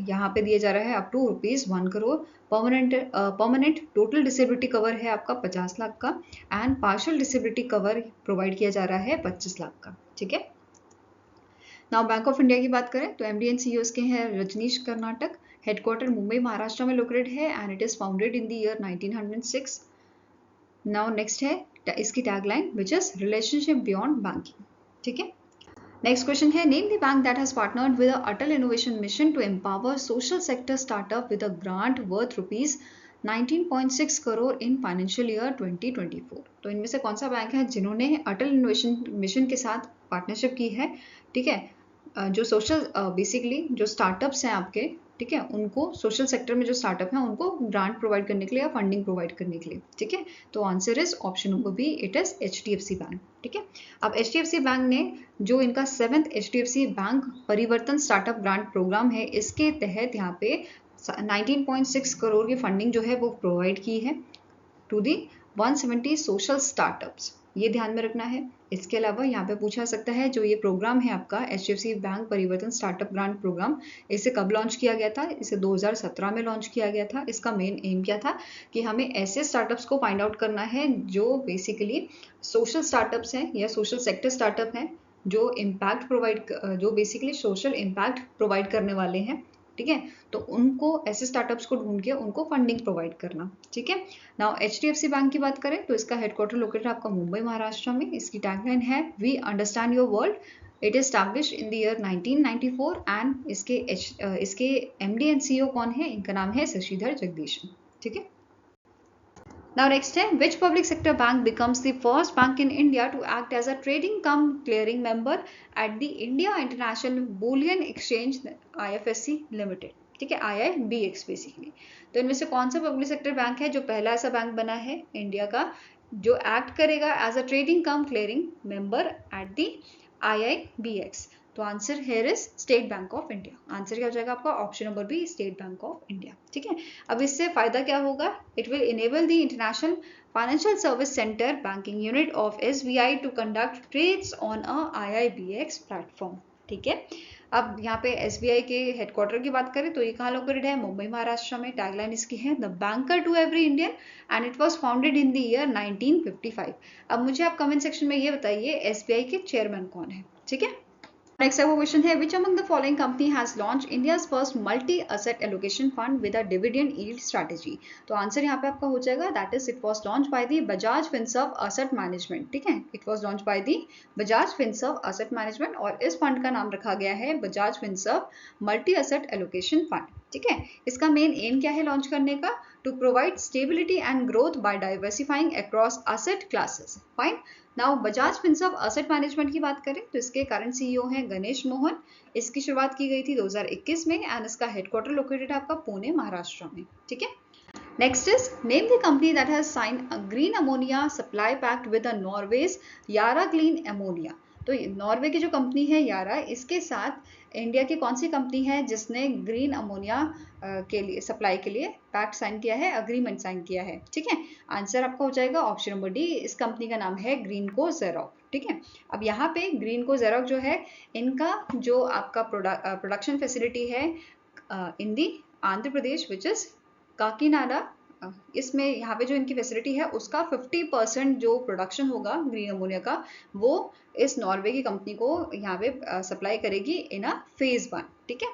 यहाँ पे दिया जा रहा है up to ₹1 crore. Permanent total disability cover है आपका 50 लाख का, and partial disability cover provide किया जा रहा है 25 लाख का। ठीक है। नाउ बैंक ऑफ इंडिया की बात करें तो MD and CEO के हैं रजनीश कर्नाटक। हेडक्वार्टर मुंबई महाराष्ट्र में लोकेटेड है and it is founded in the year 1906। Now next है इसकी tagline which is relationship beyond banking. ठीक है। नेक्स्ट क्वेश्चन है, name the bank that has partnered with Atal innovation mission to empower social sector startup with a grant worth ₹19.6 crore in financial year 2024। तो इनमें से कौन सा बैंक है जिन्होंने अटल इनोवेशन मिशन के साथ पार्टनरशिप की है? ठीक है, जो सोशल बेसिकली जो स्टार्टअप्स हैं आपके, ठीक है, उनको सोशल सेक्टर में जो स्टार्टअप हैं उनको ग्रांट प्रोवाइड करने के लिए या फंडिंग प्रोवाइड करने के लिए। ठीक है, तो answer is option number B, it is HDFC bank. ठीक है, अब HDFC बैंक ने जो इनका 7th HDFC बैंक परिवर्तन स्टार्टअप ग्रांट प्रोग्राम है, इसके तहत यहाँ पे 19.6 करोड़ की फंडिंग जो है वो प्रोवाइड की है टू दी 170 सोशल स्टार्टअप्स। ये ध्यान में रखना है। इसके अलावा यहाँ पे पूछा सकता है, जो ये प्रोग्राम है आपका HDFC बैंक परिवर्तन स्टार्टअप ग्रांट प्रोग्राम, इसे कब लॉन्च किया गया था? इसे 2017 में लॉन्च किया गया था। इसका मेन एम क्या था कि हमें ऐसे स्टार्टअप्स को फाइंड आउट करना है जो बेसिकली सोशल स्टार्टअप्स हैं या सोशल सेक्टर स्टार्टअप हैं, जो बेसिकली सोशल इम्पैक्ट प्रोवाइड करने वाले हैं। ठीक है, तो उनको ऐसे स्टार्टअप्स को ढूंढ के उनको फंडिंग प्रोवाइड करना। ठीक है। नाउ HDFC बैंक की बात करें तो इसका हेडक्वार्टर लोकेटेड आपका मुंबई महाराष्ट्र में। इसकी टैगलाइन है, we understand your world. It is established in the year 1994 and इसके MD and CEO कौन है? इनका नाम है शशिधर जगदीशन। ठीक है। Now next है, which public sector bank becomes the first bank in India to act as a trading cum clearing member at the India International Bullion Exchange IFSC Limited? ठीक है, IIBX बेसिकली। तो इनमें से कौन सा पब्लिक सेक्टर बैंक है जो पहला ऐसा बैंक बना है इंडिया का जो एक्ट करेगा as a trading cum clearing member at the IIBX? तो answer here is State bank of India. Answer क्या हो जाएगा आपका? Option number B, State bank of India. ठीक है, अब इससे फायदा क्या होगा? It will enable the international financial service centre banking unit of SBI to conduct trades on a IIBX platform. ठीक है, अब यहाँ पे SBI के हेडक्वार्टर की बात करें तो ये कहाँ लोकेटेड है? मुंबई महाराष्ट्र में। टैगलाइन इसकी है, the banker to every Indian and it was founded in the year 1955। अब मुझे आप कमेंट सेक्शन में ये बताइए SBI के चेयरमैन कौन है? ठीक है। नेक्स्ट क्वेश्चन है, which among the following company has launched India's first multi-asset allocation fund with a dividend yield strategy? तो आंसर यहाँ पे आपका हो जाएगा, that is it was launched by the Bajaj Finserv Asset Management। ठीक है, it was launched by the Bajaj Finserv Asset Management और इस फंड का नाम रखा गया है Bajaj Finserv Multi-Asset Allocation Fund। ठीक है, इसका मेन एम क्या है लॉन्च करने का? To provide stability and growth by diversifying across asset classes. Fine. Now Bajaj Finserv asset management की बात करें तो इसके करंट CEO हैं गणेश मोहन। इसकी शुरुआत की गई थी 2021 में एंड इसका हेडक्वार्टर लोकेटेड है आपका पुणे महाराष्ट्र में। ठीक है। Next is name the company that has signed a green ammonia supply pact with the Norway's Yara clean ammonia. तो नॉर्वे की जो कंपनी है यारा, इसके साथ इंडिया की कौन सी कंपनी है जिसने ग्रीन अमोनिया के लिए सप्लाई के लिए पैक्ट साइन किया है, अग्रीमेंट साइन किया है? ठीक है, आंसर आपका हो जाएगा ऑप्शन नंबर डी। इस कंपनी का नाम है ग्रीनको ज़ेरोक। ठीक है, अब यहाँ पे ग्रीनको ज़ेरोक जो है, इनका जो आपका प्रोडक्शन फैसिलिटी है इन दी आंध्र प्रदेश विच इज काकीनाडा, इसमें यहाँ पे जो इनकी फैसिलिटी है उसका 50% जो प्रोडक्शन होगा ग्रीन अमोनिया का, वो इस नॉर्वे की कंपनी को यहाँ पे सप्लाई करेगी इन अ फेज 1। ठीक है,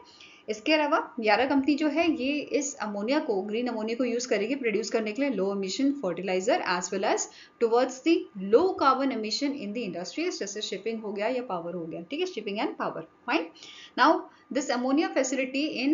इसके अलावा यारा कंपनी जो है ये इस अमोनिया को, ग्रीन अमोनिया को यूज करेगी प्रोड्यूस करने के लिए low emission fertiliser as well as towards the low carbon emission in the industries, जैसे शिपिंग हो गया या पावर हो गया। ठीक है, shipping and power. Fine, now this ammonia facility in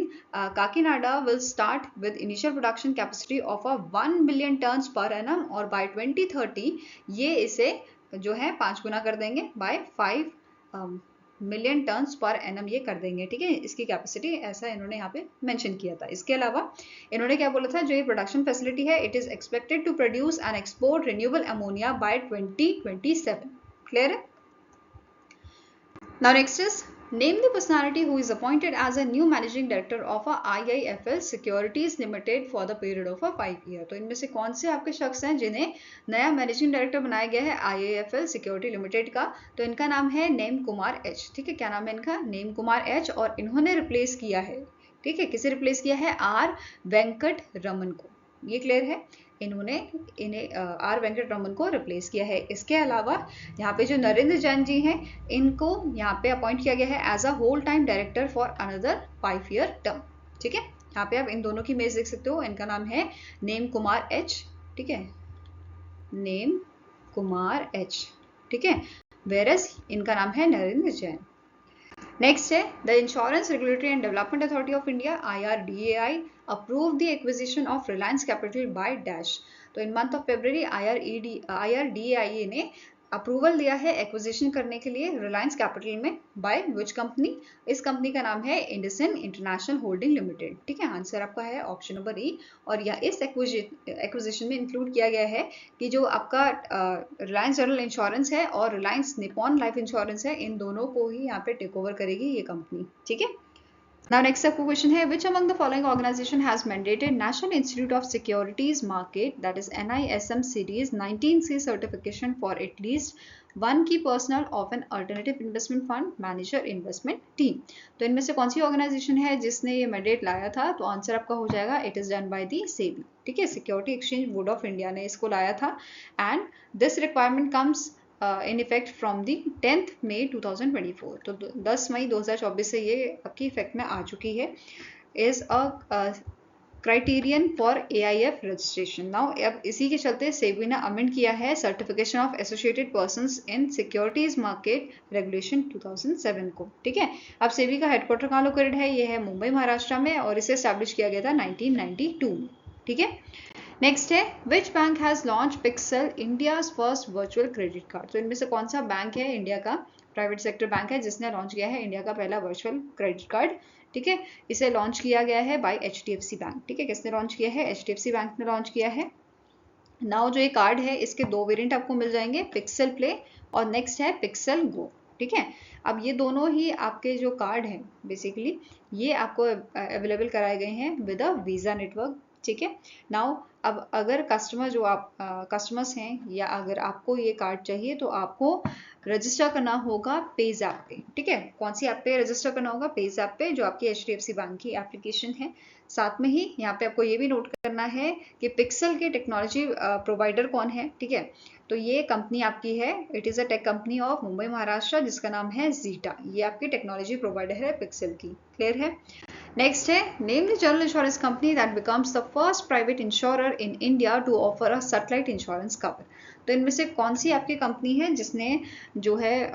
Kakinada will start with initial production capacity of a 1 million tons per annum, और by 2030 ये इसे जो है 5 गुना कर देंगे, by 5 million turns per annum ये कर देंगे। ठीक है, इसकी कैपेसिटी ऐसा इन्होंने यहाँ पे मेंशन किया था। इसके अलावा इन्होंने क्या बोला था, जो ये प्रोडक्शन फैसिलिटी है, it is expected to produce and export renewable ammonia by 2027। Clear है? Now next is Name the personality who is appointed as a new managing director of a IIFL Securities Limited for the period of a 5 year। तो इनमें से कौन से आपके शख्स हैं जिन्हें नया मैनेजिंग डायरेक्टर बनाया गया है IIFL सिक्योरिटी लिमिटेड का? तो इनका नाम है नेम कुमार एच। ठीक है, क्या नाम है इनका? Name Kumar H. और इन्होंने रिप्लेस किया है, ठीक है, किसे रिप्लेस किया है? आर वेंकट रमन को। ये क्लियर है? इन्हें आर वेंकट रमन को रिप्लेस किया है। इसके अलावा यहाँ पे जो नरेंद्र जैन जी हैं, इनको यहाँ पे अपॉइंट किया गया है as a whole time director for another 5 year term. ठीक है, यहाँ पे आप इन दोनों की इमेज देख सकते हो। इनका नाम है नेम कुमार एच। ठीक है, नेम कुमार एच। ठीक है, वेरस इनका नाम है नरेंद्र जैन। नेक्स्ट है the insurance regulatory and development authority of India IRDAI approved the acquisition of Reliance Capital by Dash। तो इन मंथ ऑफ फरवरी IRDAI ने अप्रूवल दिया है एक्विजिशन करने के लिए रिलायंस कैपिटल में, बाय विच कंपनी? इस कंपनी का नाम है इंडसिन इंटरनेशनल होल्डिंग लिमिटेड। ठीक है, आंसर आपका है ऑप्शन नंबर ई। और यह इस एक्विजिशन में इंक्लूड किया गया है कि जो आपका रिलायंस जनरल इंश्योरेंस है और रिलायंस निपॉन लाइफ इंश्योरेंस है, इन दोनों को ही यहाँ पे टेक ओवर करेगी ये कंपनी। ठीक है, now next आपको क्वेश्चन है, which among the following organization has mandated National Institute of Securities Market, that is NISM series 19C certification for at least one key personnel of an alternative investment fund manager investment team? तो इनमें से कौन सी organisation है जिसने ये mandate लाया था? तो आंसर आपका हो जाएगा it is done by the SEBI. ठीक है, security exchange board of India ने इसको लाया था and this requirement comes in effect from the 10th मई 2024। तो 10 मई 2024 से ये आपकी इफेक्ट में आ चुकी है। Is a criterion for AIF registration. Now अब इसी के चलते सेबी ने अमेंड किया है certification of associated persons in securities market regulation 2007 को। ठीक है, अब सेबी का हेडक्वार्टर कहाँ लोकेटेड है? ये है मुंबई महाराष्ट्र में, और इसे एस्टैब्लिश किया गया था 1992 में। ठीक है, नेक्स्ट है which bank has launch pixel India's first virtual credit card. तो इनमें से कौन सा बैंक है इंडिया का, प्राइवेट सेक्टर बैंक है, जिसने लॉन्च किया है इंडिया का पहला वर्चुअल क्रेडिट कार्ड? ठीक है, इसे लॉन्च किया गया है बाय HDFC बैंक। ठीक है, किसने लॉन्च किया है? HDFC बैंक ने लॉन्च किया है। नाउ जो ये कार्ड है इसके दो वेरिएंट आपको मिल जाएंगे, पिक्सल प्ले और नेक्स्ट है पिक्सल गो। ठीक है, अब ये दोनों ही आपके जो कार्ड हैं बेसिकली ये आपको अवेलेबल कराए गए हैं विद अ वीज़ा नेटवर्क। ठीक है, नाउ अब अगर कस्टमर जो आप कस्टमर्स हैं या अगर आपको ये कार्ड चाहिए तो आपको रजिस्टर करना होगा पेज ऐप पे। ठीक है, कौन सी ऐप पे रजिस्टर करना होगा? पेज ऐप पे, जो आपकी HDFC बैंक की एप्लीकेशन है। साथ में ही यहाँ पे आपको ये भी नोट करना है कि पिक्सल के टेक्नोलॉजी प्रोवाइडर कौन है। ठीक है, तो ये कंपनी आपकी है, it is a tech company of Mumbai Maharashtra जिसका नाम है जीटा। ये आपकी टेक्नोलॉजी प्रोवाइडर है पिक्सल की। क्लियर है? नेक्स्ट है name the general insurance company that becomes the first private insurer in India to offer a satellite insurance cover. तो इनमें से कौन सी आपकी कंपनी है जिसने जो है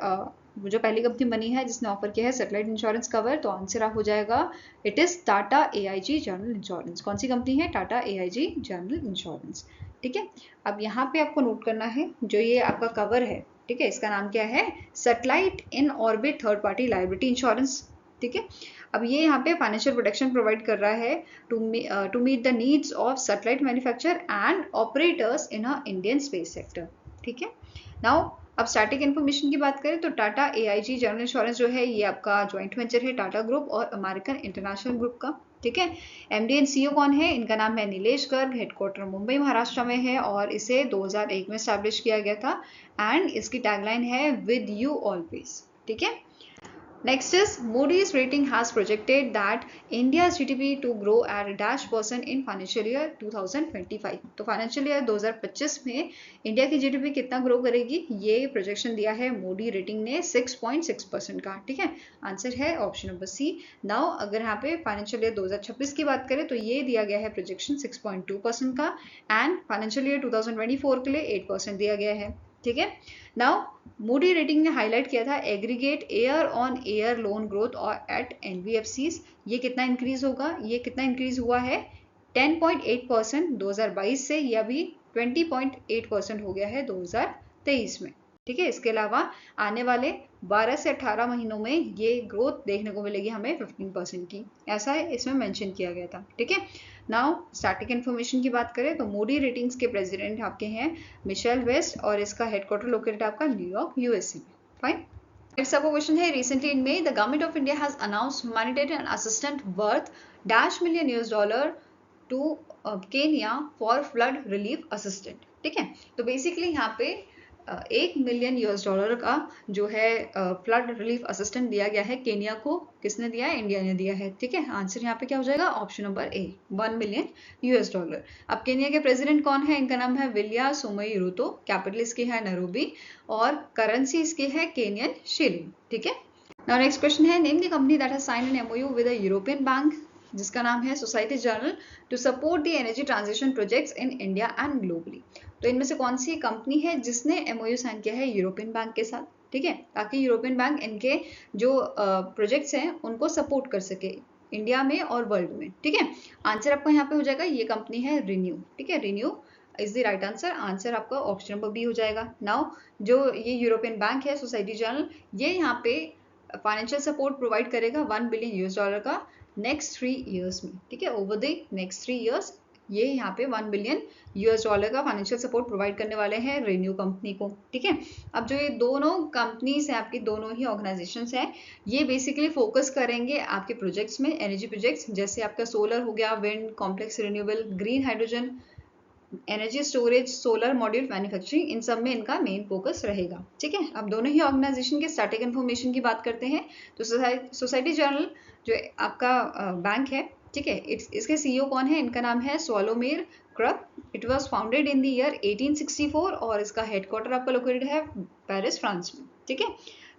जो पहली कंपनी बनी है जिसने ऑफर किया है सैटेलाइट इंश्योरेंस कवर? तो आंसर हो जाएगा it is Tata AIG general insurance. कौन सी कंपनी है? Tata AIG general insurance. ठीक है, अब यहाँ पे आपको नोट करना है जो ये आपका कवर है, ठीक है, इसका नाम क्या है? Satellite in orbit third party liability insurance. ठीक है, अब ये यहाँ पे फाइनेंशियल प्रोटेक्शन प्रोवाइड कर रहा है to meet the needs of satellite manufacture and operators in a Indian space sector. ठीक है, नाउ अब स्टैटिक इन्फॉर्मेशन की बात करें तो टाटा AIG जनरल इंश्योरेंस जो है ये आपका ज्वाइंट वेंचर है टाटा ग्रुप और अमेरिकन इंटरनेशनल ग्रुप का, ठीक है। MD एंड CEO कौन है? इनका नाम है नीलेश गर्ग, हेडक्वार्टर मुंबई महाराष्ट्र में है और इसे 2001 में स्टैब्लिश किया गया था एंड इसकी टैगलाइन है विद यू ऑलवेज, ठीक है। Next is Moody's rating has projected that India's GDP to grow at -% in financial year 2025. तो फाइनेंशियल ईयर 2025 में इंडिया की GDP कितना ग्रो करेगी ये प्रोजेक्शन दिया है मोडी रेटिंग ने 6.6% का, ठीक है। आंसर है ऑप्शन नंबर सी। नाउ अगर यहाँ पे फाइनेंशियल ईयर 2026 की बात करें तो ये दिया गया है प्रोजेक्शन 6.2% का एंड फाइनेंशियल ईयर 2024 के लिए 8% दिया गया है, ठीक है। नाउ मूडी रेटिंग ने हाईलाइट किया था aggregate year on year loan growth और एट NBFCs, ये कितना इंक्रीज होगा, ये कितना इंक्रीज हुआ है 10.8% 2022 से, या भी 20.8% हो गया है 2023 में, ठीक है। इसके अलावा आने वाले 12 से 18 महीनों में ये ग्रोथ देखने को मिलेगी हमें 15% की, ऐसा है इसमें मेंशन किया गया था, ठीक है। नाउ स्टैटिक इन्फॉर्मेशन की बात करें तो मूडी रेटिंग्स के प्रेसिडेंट आपके हैं मिशेल वेस्ट और इसका हेडक्वार्टर लोकेटेड आपका न्यूयॉर्क USA में, फाइन। नेक्स्ट आपका क्वेश्चन है recently in May the government of India has announced humanitarian assistant worth $1 million to Kenya for flood relief assistant, ठीक है। तो बेसिकली यहाँ पे $1 मिलियन का जो है फ्लड रिलीफ असिस्टेंट दिया गया है केनिया को, किसने दिया है? इंडिया ने दिया है, ठीक है। आंसर यहाँ पे क्या हो जाएगा? Option number A, $1 million. अब केनिया के प्रेसिडेंट कौन है? इनका नाम है विलिया सोमोई रूतो, कैपिटल इसकी है नैरोबी और करेंसी इसकी है केनियन शिलिंग, ठीक है। नाउ नेक्स्ट क्वेश्चन है name the company that has signed an MOU with the European bank जिसका नाम है Societe Generale to support the energy transition projects in India and globally. तो इनमें से कौन सी कंपनी है जिसने MOU साइन किया है यूरोपियन बैंक के साथ, ठीक है, ताकि यूरोपियन बैंक इनके जो प्रोजेक्ट्स हैं उनको सपोर्ट कर सके इंडिया में और वर्ल्ड में, ठीक है। आंसर आपका यहाँ पे हो जाएगा, ये कंपनी है रिन्यू, ठीक है। Renew is the right answer. Answer आपका ऑप्शन नंबर बी हो जाएगा। नाउ जो ये यूरोपियन बैंक है सोसाइटी जनरल, ये यहाँ पे फाइनेंशियल सपोर्ट प्रोवाइड करेगा $1 बिलियन का नेक्स्ट 3 ईयर्स में, ठीक है। ओवर द नेक्स्ट 3 ईयर्स ये यहाँ पे $1 बिलियन का फाइनेंशियल सपोर्ट प्रोवाइड करने वाले हैं रिन्यू कंपनी को, ठीक है। अब जो ये दोनों कंपनीज हैं आपकी, दोनों ही ऑर्गेनाइजेशंस हैं, ये बेसिकली फोकस करेंगे आपके प्रोजेक्ट्स में, एनर्जी प्रोजेक्ट्स जैसे आपका सोलर हो गया, wind, complex renewable, green hydrogen, energy storage, solar module manufacturing, इन सब में इनका मेन फोकस रहेगा, ठीक है। अब दोनों ही ऑर्गेनाइजेशन के स्टैटिक इन्फॉर्मेशन की बात करते हैं तो सोसाइटी जनरल जो आपका बैंक है, ठीक है, इसके CEO कौन है? इनका नाम है Slawomir Krupa. It was founded in the year 1864 और इसका हेडक्वार्टर आपका लोकेटेड है पेरिस, फ्रांस में, ठीक है।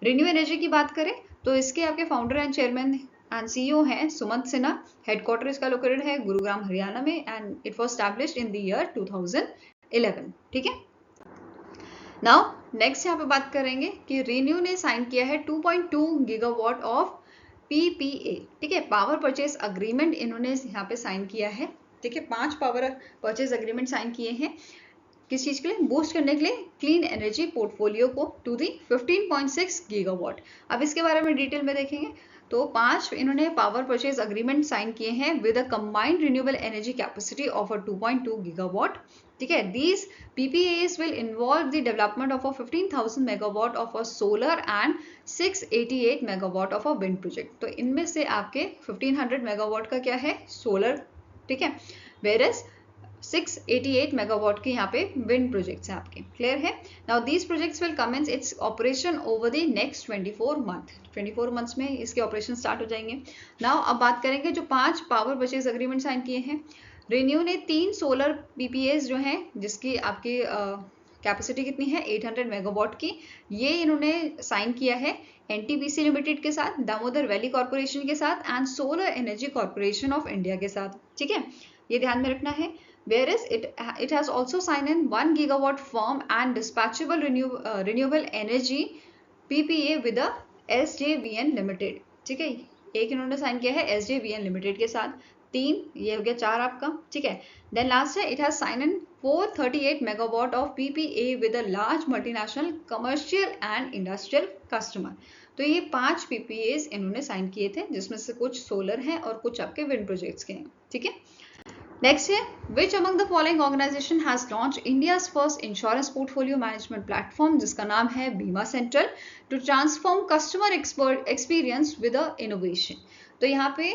रिन्यू एनर्जी की बात करें तो इसके आपके founder and chairman and CEO हैं सुमंत सिन्हा। हेडक्वार्टर इसका लोकेटेड है गुरुग्राम हरियाणा में and it was established in the year 2011, ठीक है। नाउ नेक्स्ट यहाँ पे बात करेंगे कि रिन्यू ने साइन किया है 2.2 गीगावाट ऑफ PPA, ठीक है, पावर परचेज अग्रीमेंट इन्होंने यहाँ पे साइन किया है, ठीक है। 5 पावर परचेज अग्रीमेंट साइन किए हैं किस चीज के लिए? बूस्ट करने के लिए क्लीन एनर्जी पोर्टफोलियो को टू दी 15.6 गीगावाट। अब इसके बारे में डिटेल में देखेंगे तो 5 इन्होंने पावर परचेज अग्रीमेंट साइन किए हैं with a combined renewable energy capacity of 2.2 gigawatt, ठीक है। These PPAs will involve the development of a 15,000 megawatt of a solar and 688 megawatt of a wind project। तो इनमें से आपके 1500 मेगावाट का क्या है? सोलर, ठीक है, whereas 688 मेगावाट के यहाँ पे विंड प्रोजेक्ट्स हैं आपके, क्लियर है। Now these projects will commence its operation over the next 24 months में इसके ऑपरेशन स्टार्ट हो जाएंगे। नाउ अब बात करेंगे जो 5 पावर परचेज अग्रीमेंट साइन किए हैं। रिन्यू ने 3 सोलर PPAs जो हैं जिसकी आपकी कैपेसिटी कितनी है? 800 मेगावाट की, ये इन्होंने साइन किया है NTPC लिमिटेड के साथ, दामोदर वैली कॉर्पोरेशन के साथ and solar energy corporation of India के साथ, ठीक है, ये ध्यान में रखना है। Whereas it has also signed in 1 gigawatt firm and dispatchable renewable energy PPA with the SJVN Limited, ठीक है, एक इन्होंने साइन किया है SJVN Limited के साथ, 3 ये हो गया 4 आपका, ठीक है। देन लास्ट है it has signed in 438 megawatt of PPA with a large multinational commercial and industrial customer। तो ये 5 PPAs इन्होंने साइन किए थे जिसमें से कुछ सोलर हैं और कुछ आपके विंड प्रोजेक्ट्स के हैं, ठीक है। नेक्स्ट है, which among the following organisation has launch India's first insurance portfolio management platform, जिसका नाम है Bima central, to transform customer experience with innovation. तो यहाँ पे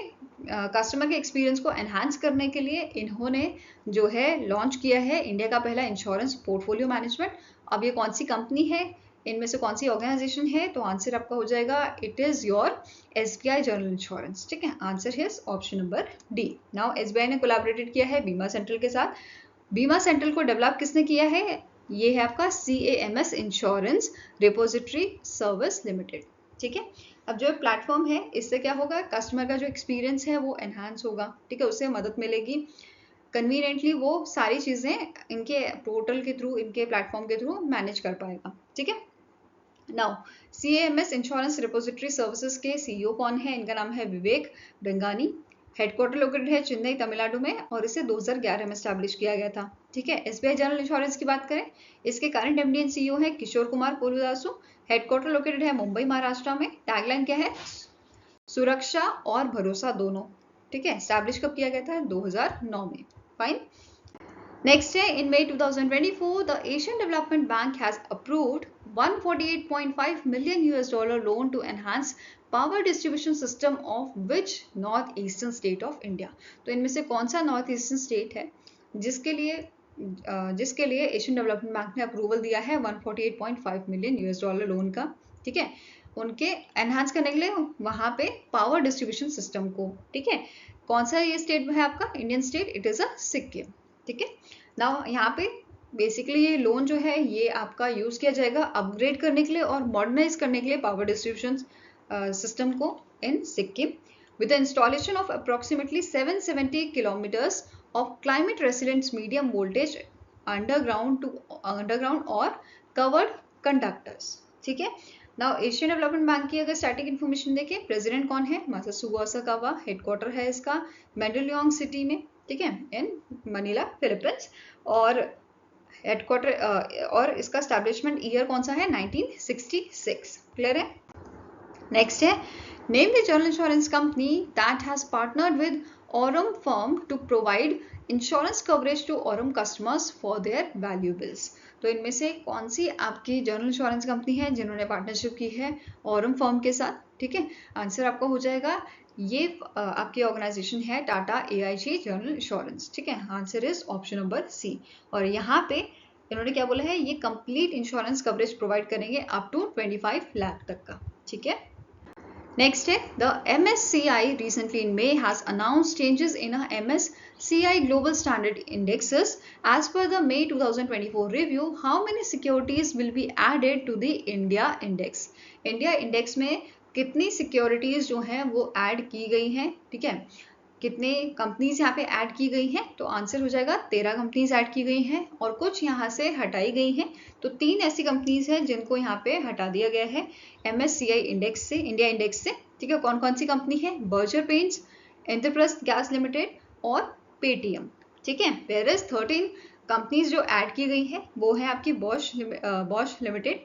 कस्टमर के एक्सपीरियंस को एनहांस करने के लिए इन्होंने जो है लॉन्च किया है इंडिया का पहला इंश्योरेंस पोर्टफोलियो मैनेजमेंट। अब ये कौन सी कंपनी है, इनमें से कौन सी ऑर्गेनाइजेशन है, तो आंसर आपका हो जाएगा it is your SBI general insurance. ठीक है, आंसर है option number D. Now SBI ने कोलैबोरेटेड किया है बीमा सेंट्रल के साथ। बीमा सेंट्रल को डेवलप किसने किया है, ये है आपका CAMS insurance repository service limited. ठीक है, अब जो प्लेटफॉर्म है इससे क्या होगा, कस्टमर का जो एक्सपीरियंस है वो एनहांस होगा। ठीक है, उससे मदद मिलेगी, कन्वीनियंटली वो सारी चीजें इनके पोर्टल के थ्रू, इनके प्लेटफॉर्म के थ्रू मैनेज कर पाएगा। ठीक है, now CAMS insurance repository services के CEO कौन है, इनका नाम है विवेक डंगानी। हेडक्वार्टर लोकेटेड है चेन्नई तमिलनाडु में और इसे 2011 में स्टैब्लिश किया गया था। ठीक है, SBI जनरल इंश्योरेंस की बात करें, इसके करंट MD एंड CEO है किशोर कुमार पोलुदासु। हेडक्वार्टर लोकेटेड है मुंबई महाराष्ट्र में। टैगलाइन क्या है, सुरक्षा और भरोसा दोनों। ठीक है, स्टैब्लिश कब किया गया था, 2009 में। फाइन, नेक्स्ट है, in May 2024 the Asian Development Bank has approved $148.5 million loan to enhance power distribution system of which north eastern state of India। तो इनमें से कौन सा नॉर्थ ईस्टर्न स्टेट है जिसके लिए एशियन डेवलपमेंट बैंक ने अप्रूवल दिया है 148.5 मिलियन लोन का। ठीक है, उनके एनहांस करने के लिए वहां पे पावर डिस्ट्रीब्यूशन सिस्टम को। ठीक है, कौन सा ये स्टेट है आपका, इंडियन स्टेट, इट इज अ सिक्किम। ठीक है, नाउ यहाँ पे बेसिकली ये लोन जो है ये आपका यूज किया जाएगा अपग्रेड करने के लिए और मॉडर्नाइज करने के लिए पावर डिस्ट्रीब्यूशन सिस्टम को इन Sikkim, with the installation of approximately 770 kilometers of climate resilient medium voltage underground or covered conductors। ठीक है, नाउ एशियन डेवलपमेंट बैंक की अगर स्टैटिक इन्फॉर्मेशन देखें, प्रेसिडेंट कौन है, मासासुगो ओसाकावा। हेडक्वार्टर है इसका मेंडलियोंग सिटी में। ठीक है, इन मनीला फिलीपींस। और हेडक्वार्टर और इसका स्टैब्लिशमेंट ईयर कौन सा है, 1966। क्लियर है, नेक्स्ट है, name the general insurance company that has partnered with Aurum firm to provide insurance coverage to Aurum customers for their valuables. तो इनमें से कौन सी आपकी जनरल इंश्योरेंस कंपनी है जिन्होंने पार्टनरशिप की है Aurum फर्म के साथ। ठीक है, आंसर आपका हो जाएगा ये आपकी ऑर्गेनाइजेशन है टाटा AIG जनरल इंश्योरेंस। ठीक है, answer is option number C. और यहाँ पे इन्होंने क्या बोला है, ये कंप्लीट इंश्योरेंस कवरेज प्रोवाइड करेंगे अप टू 25 लाख तक का। ठीक है, नेक्स्ट है, the MSCI recently in May has announced changes in a MSCI global standard indexes. As per the May 2024 review, how many securities will be added to the India index? India index में कितनी securities जो हैं वो add की गई हैं। ठीक है, कितने कंपनीज यहाँ पे ऐड की गई हैं, तो आंसर हो जाएगा 13 कंपनीज ऐड की गई हैं और कुछ यहाँ से हटाई गई हैं। तो 3 ऐसी कंपनीज हैं जिनको यहाँ पे हटा दिया गया है MSCI इंडेक्स से, इंडिया इंडेक्स से। ठीक है, कौन कौन सी कंपनी है, Berger paints, Indraprastha gas limited और पेटीएम। ठीक है, वेयर इज 13 कंपनीज जो ऐड की गई है वो है आपकी Bosch limited,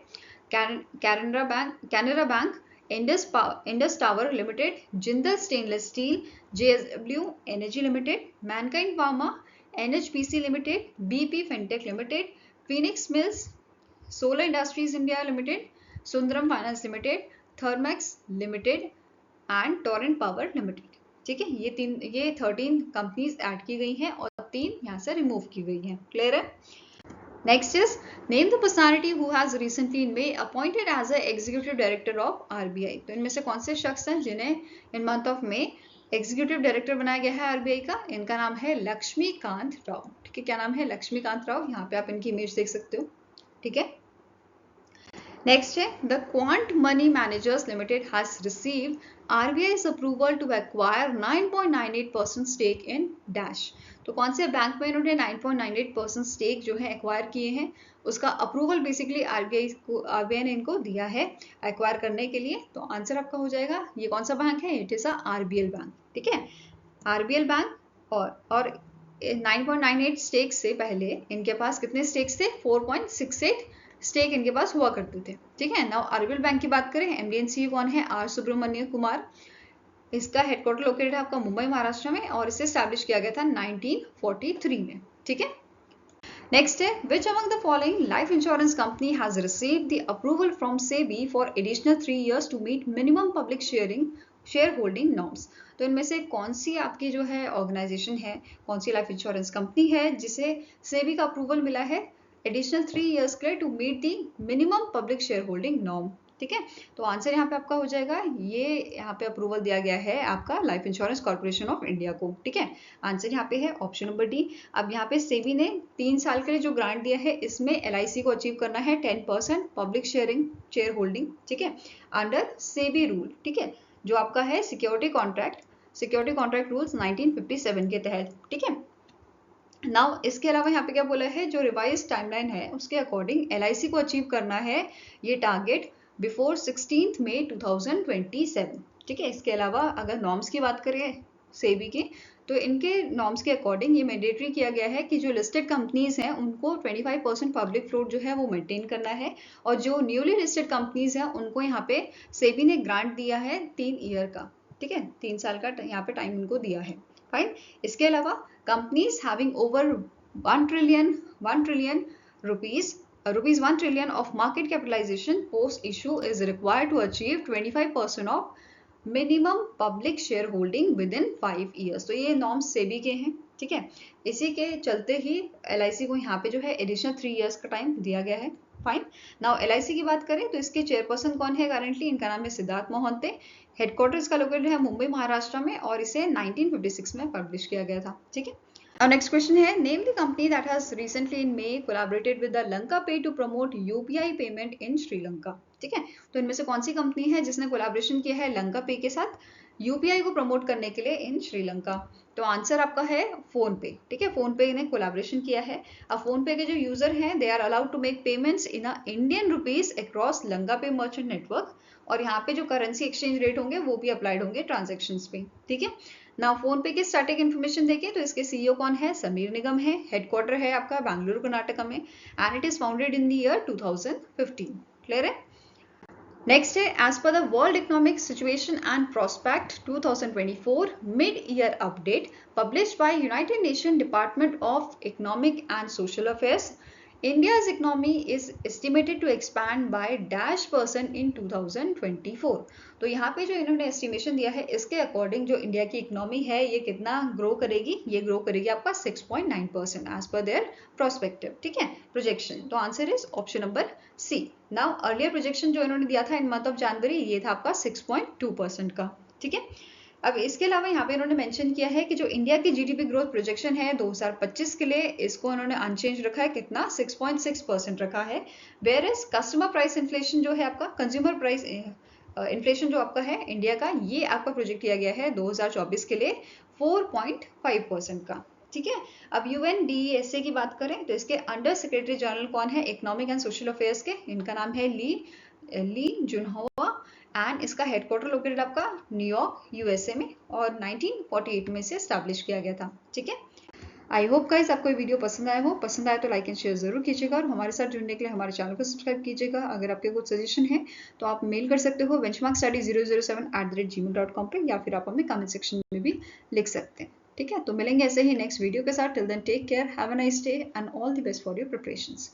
Canara bank, Indus tower limited, Jindal stainless steel, JSW energy limited, Mankind pharma, NHPC limited, BP fintech limited, Phoenix mills, solar industries India limited, Sundaram finance limited, Thermax limited and Torrent power limited. ठीक है, ये 13 companies add की गई हैं और 3 यहाँ से remove की गई हैं। क्लियर है, next is, name the personality who has recently in May appointed as a executive director of RBI। तो इनमें से कौन से शख्स हैं जिन्हें in month of May executive director बनाया गया है RBI का, इनका नाम है लक्ष्मीकांत राव। ठीक है, क्या नाम है, लक्ष्मीकांत राव। यहाँ पे आप इनकी इमेज देख सकते हो। ठीक है, नेक्स्ट है, the quant money managers limited has received RBI's approval to acquire 9.98% stake in dash. तो कौन से बैंक में इन्होंने 9.98% स्टेक जो है एक्वायर किए हैं, उसका अप्रूवल बेसिकली RBI ने इनको दिया है एक्वायर करने के लिए। तो आंसर आपका हो जाएगा, ये कौन सा बैंक है, इट इज RBL बैंक। ठीक है, RBL बैंक। और 9.98 स्टेक से पहले इनके पास कितने स्टेक्स थे, 4.68 स्टेक इनके पास हुआ करते थे। ठीक है, नाउ RBL बैंक की बात करें, MD and CEO कौन है, R सुब्रमण्य कुमार। इसका हेडक्वार्टर लोकेटेड है आपका मुंबई महाराष्ट्र में और इसे स्टैब्लिश किया गया था 1943 में। ठीक है, नेक्स्ट है which among the following life insurance company has received the approval from SEBI for additional 3 years to meet minimum public share holding norms. तो इनमें से कौन सी आपकी जो है ऑर्गेनाइजेशन है, कौन सी लाइफ इंश्योरेंस कंपनी है जिसे सेबी का अप्रूवल मिला है एडिशनल 3 years के लिए to meet the minimum public share holding norm. ठीक है, तो आंसर यहाँ पे आपका हो जाएगा, ये यहाँ पे अप्रूवल दिया गया है आपका life insurance corporation of India को। ठीक है, आंसर यहाँ पे है ऑप्शन नंबर डी। अब यहाँ पे सेबी ने 3 साल के लिए जो ग्रांट दिया है इसमें LIC को अचीव करना है 10% पब्लिक शेयर होल्डिंग। ठीक है, अंडर सेबी रूल। ठीक है, जो आपका है सिक्योरिटी कॉन्ट्रैक्ट रूल्स 1957 के तहत। ठीक है, नाउ इसके अलावा यहाँ पे क्या बोला है, जो रिवाइज टाइमलाइन है उसके अकॉर्डिंग LIC को अचीव करना है ये टारगेट बिफोर 16 मई 2027। ठीक है, इसके अलावा अगर नॉर्म्स की बात करें सेबी की, तो इनके नॉर्म्स के अकॉर्डिंग ये मैंडेटरी किया गया है कि जो लिस्टेड कंपनीज हैं उनको 25% पब्लिक फ्लोट जो है वो मेंटेन करना है, और जो न्यूली लिस्टेड कंपनीज हैं उनको यहाँ पे सेबी ने ग्रांट दिया है 3 ईयर का। ठीक है, 3 साल का यहाँ पे टाइम उनको दिया है। फाइन, इसके अलावा companies having over 1 trillion rupees 1 trillion of market capitalization post issue is required to achieve 25% of minimum public shareholding within 5 years। तो ये नॉर्म्स सेबी के हैं। ठीक है, इसी के चलते ही LIC को यहाँ पे जो है एडिशनल 3 years का टाइम दिया गया है। फाइन, नाउ LIC की बात करें तो इसके चेयरपर्सन कौन है करंटली, इनका नाम है सिद्धार्थ मोहंते। हेडक्वार्टर इसका लोकेटेड है मुंबई महाराष्ट्र में और इसे 1956 में पब्लिश किया गया था। ठीक है, अब नेक्स्ट क्वेश्चन है name the company that has recently in May collaborated with the Lanka pay to promote UPI payment in Sri Lanka. ठीक है, तो इनमें से कौन सी कंपनी है जिसने कोलैबोरेशन किया है लंका पे के साथ UPI को प्रमोट करने के लिए इन श्रीलंका। तो आंसर आपका है फोन पे। ठीक है, फोन पे ने कोलैबोरेशन किया है। अब फोन पे के जो यूजर हैं they are allowed to make payments in Indian rupees across Lanka pay merchant network, और यहाँ पे जो करेंसी एक्सचेंज रेट होंगे वो भी अप्लाइड होंगे ट्रांजेक्शन पे। ठीक है, ना फोन पे की स्टैटिक इन्फॉर्मेशन देखें तो इसके CEO कौन है, समीर निगम है। हेडक्वार्टर है आपका बेंगलुरु कर्नाटक में and it is founded in the year 2015। Clear है, नेक्स्ट है as per the world economic situation and prospect 2024 mid year update published by United nation department of economic and social affairs, India's economy is estimated to expand by -% in 2024। तो यहाँ पे जो इन्होंने estimation दिया है इसके according जो India की इकोनॉमी है ये कितना ग्रो करेगी, ये ग्रो करेगी आपका 6.9% एज पर देयर प्रोस्पेक्टिव। ठीक है, प्रोजेक्शन। तो answer is option number C. Now earlier projection जो इन्होंने दिया था इन मंथ ऑफ जनवरी ये था आपका 6.2% का। ठीक है, अब इसके अलावा यहाँ पे इन्होंने मेंशन किया है कि जो इंडिया की GDP ग्रोथ प्रोजेक्शन है 2025 के लिए इसको इन्होंने अनचेंज रखा है, कितना 6.6% रखा है। Where is customer price inflation जो है आपका कंज्यूमर प्राइस इन्फ्लेशन जो आपका है इंडिया का, ये आपका प्रोजेक्ट किया गया है 2024 के लिए 4.5% का। ठीक है, अब UNDESA की बात करें तो इसके अंडर सेक्रेटरी जनरल कौन है इकोनॉमिक एंड सोशल अफेयर्स के, इनका नाम है ली जुनहोवा एंड इसका हेडक्वार्टर लोकेटेड आपका न्यूयॉर्क USA में और 1948 में से स्टैब्लिश किया गया था। ठीक है, आई होप गाइस आपको ये वीडियो पसंद आया हो। पसंद आया तो लाइक एंड शेयर जरूर कीजिएगा और हमारे साथ जुड़ने के लिए हमारे चैनल को सब्सक्राइब कीजिएगा। अगर आपके कुछ सजेशन है तो आप मेल कर सकते हो benchmarkstudy007@gmail.com पे, या फिर आप हमें कमेंट सेक्शन में भी लिख सकते हैं। ठीक है, तो मिलेंगे ऐसे ही नेक्स्ट वीडियो के साथ। Till then take care, have a nice day and all the best for your preparations.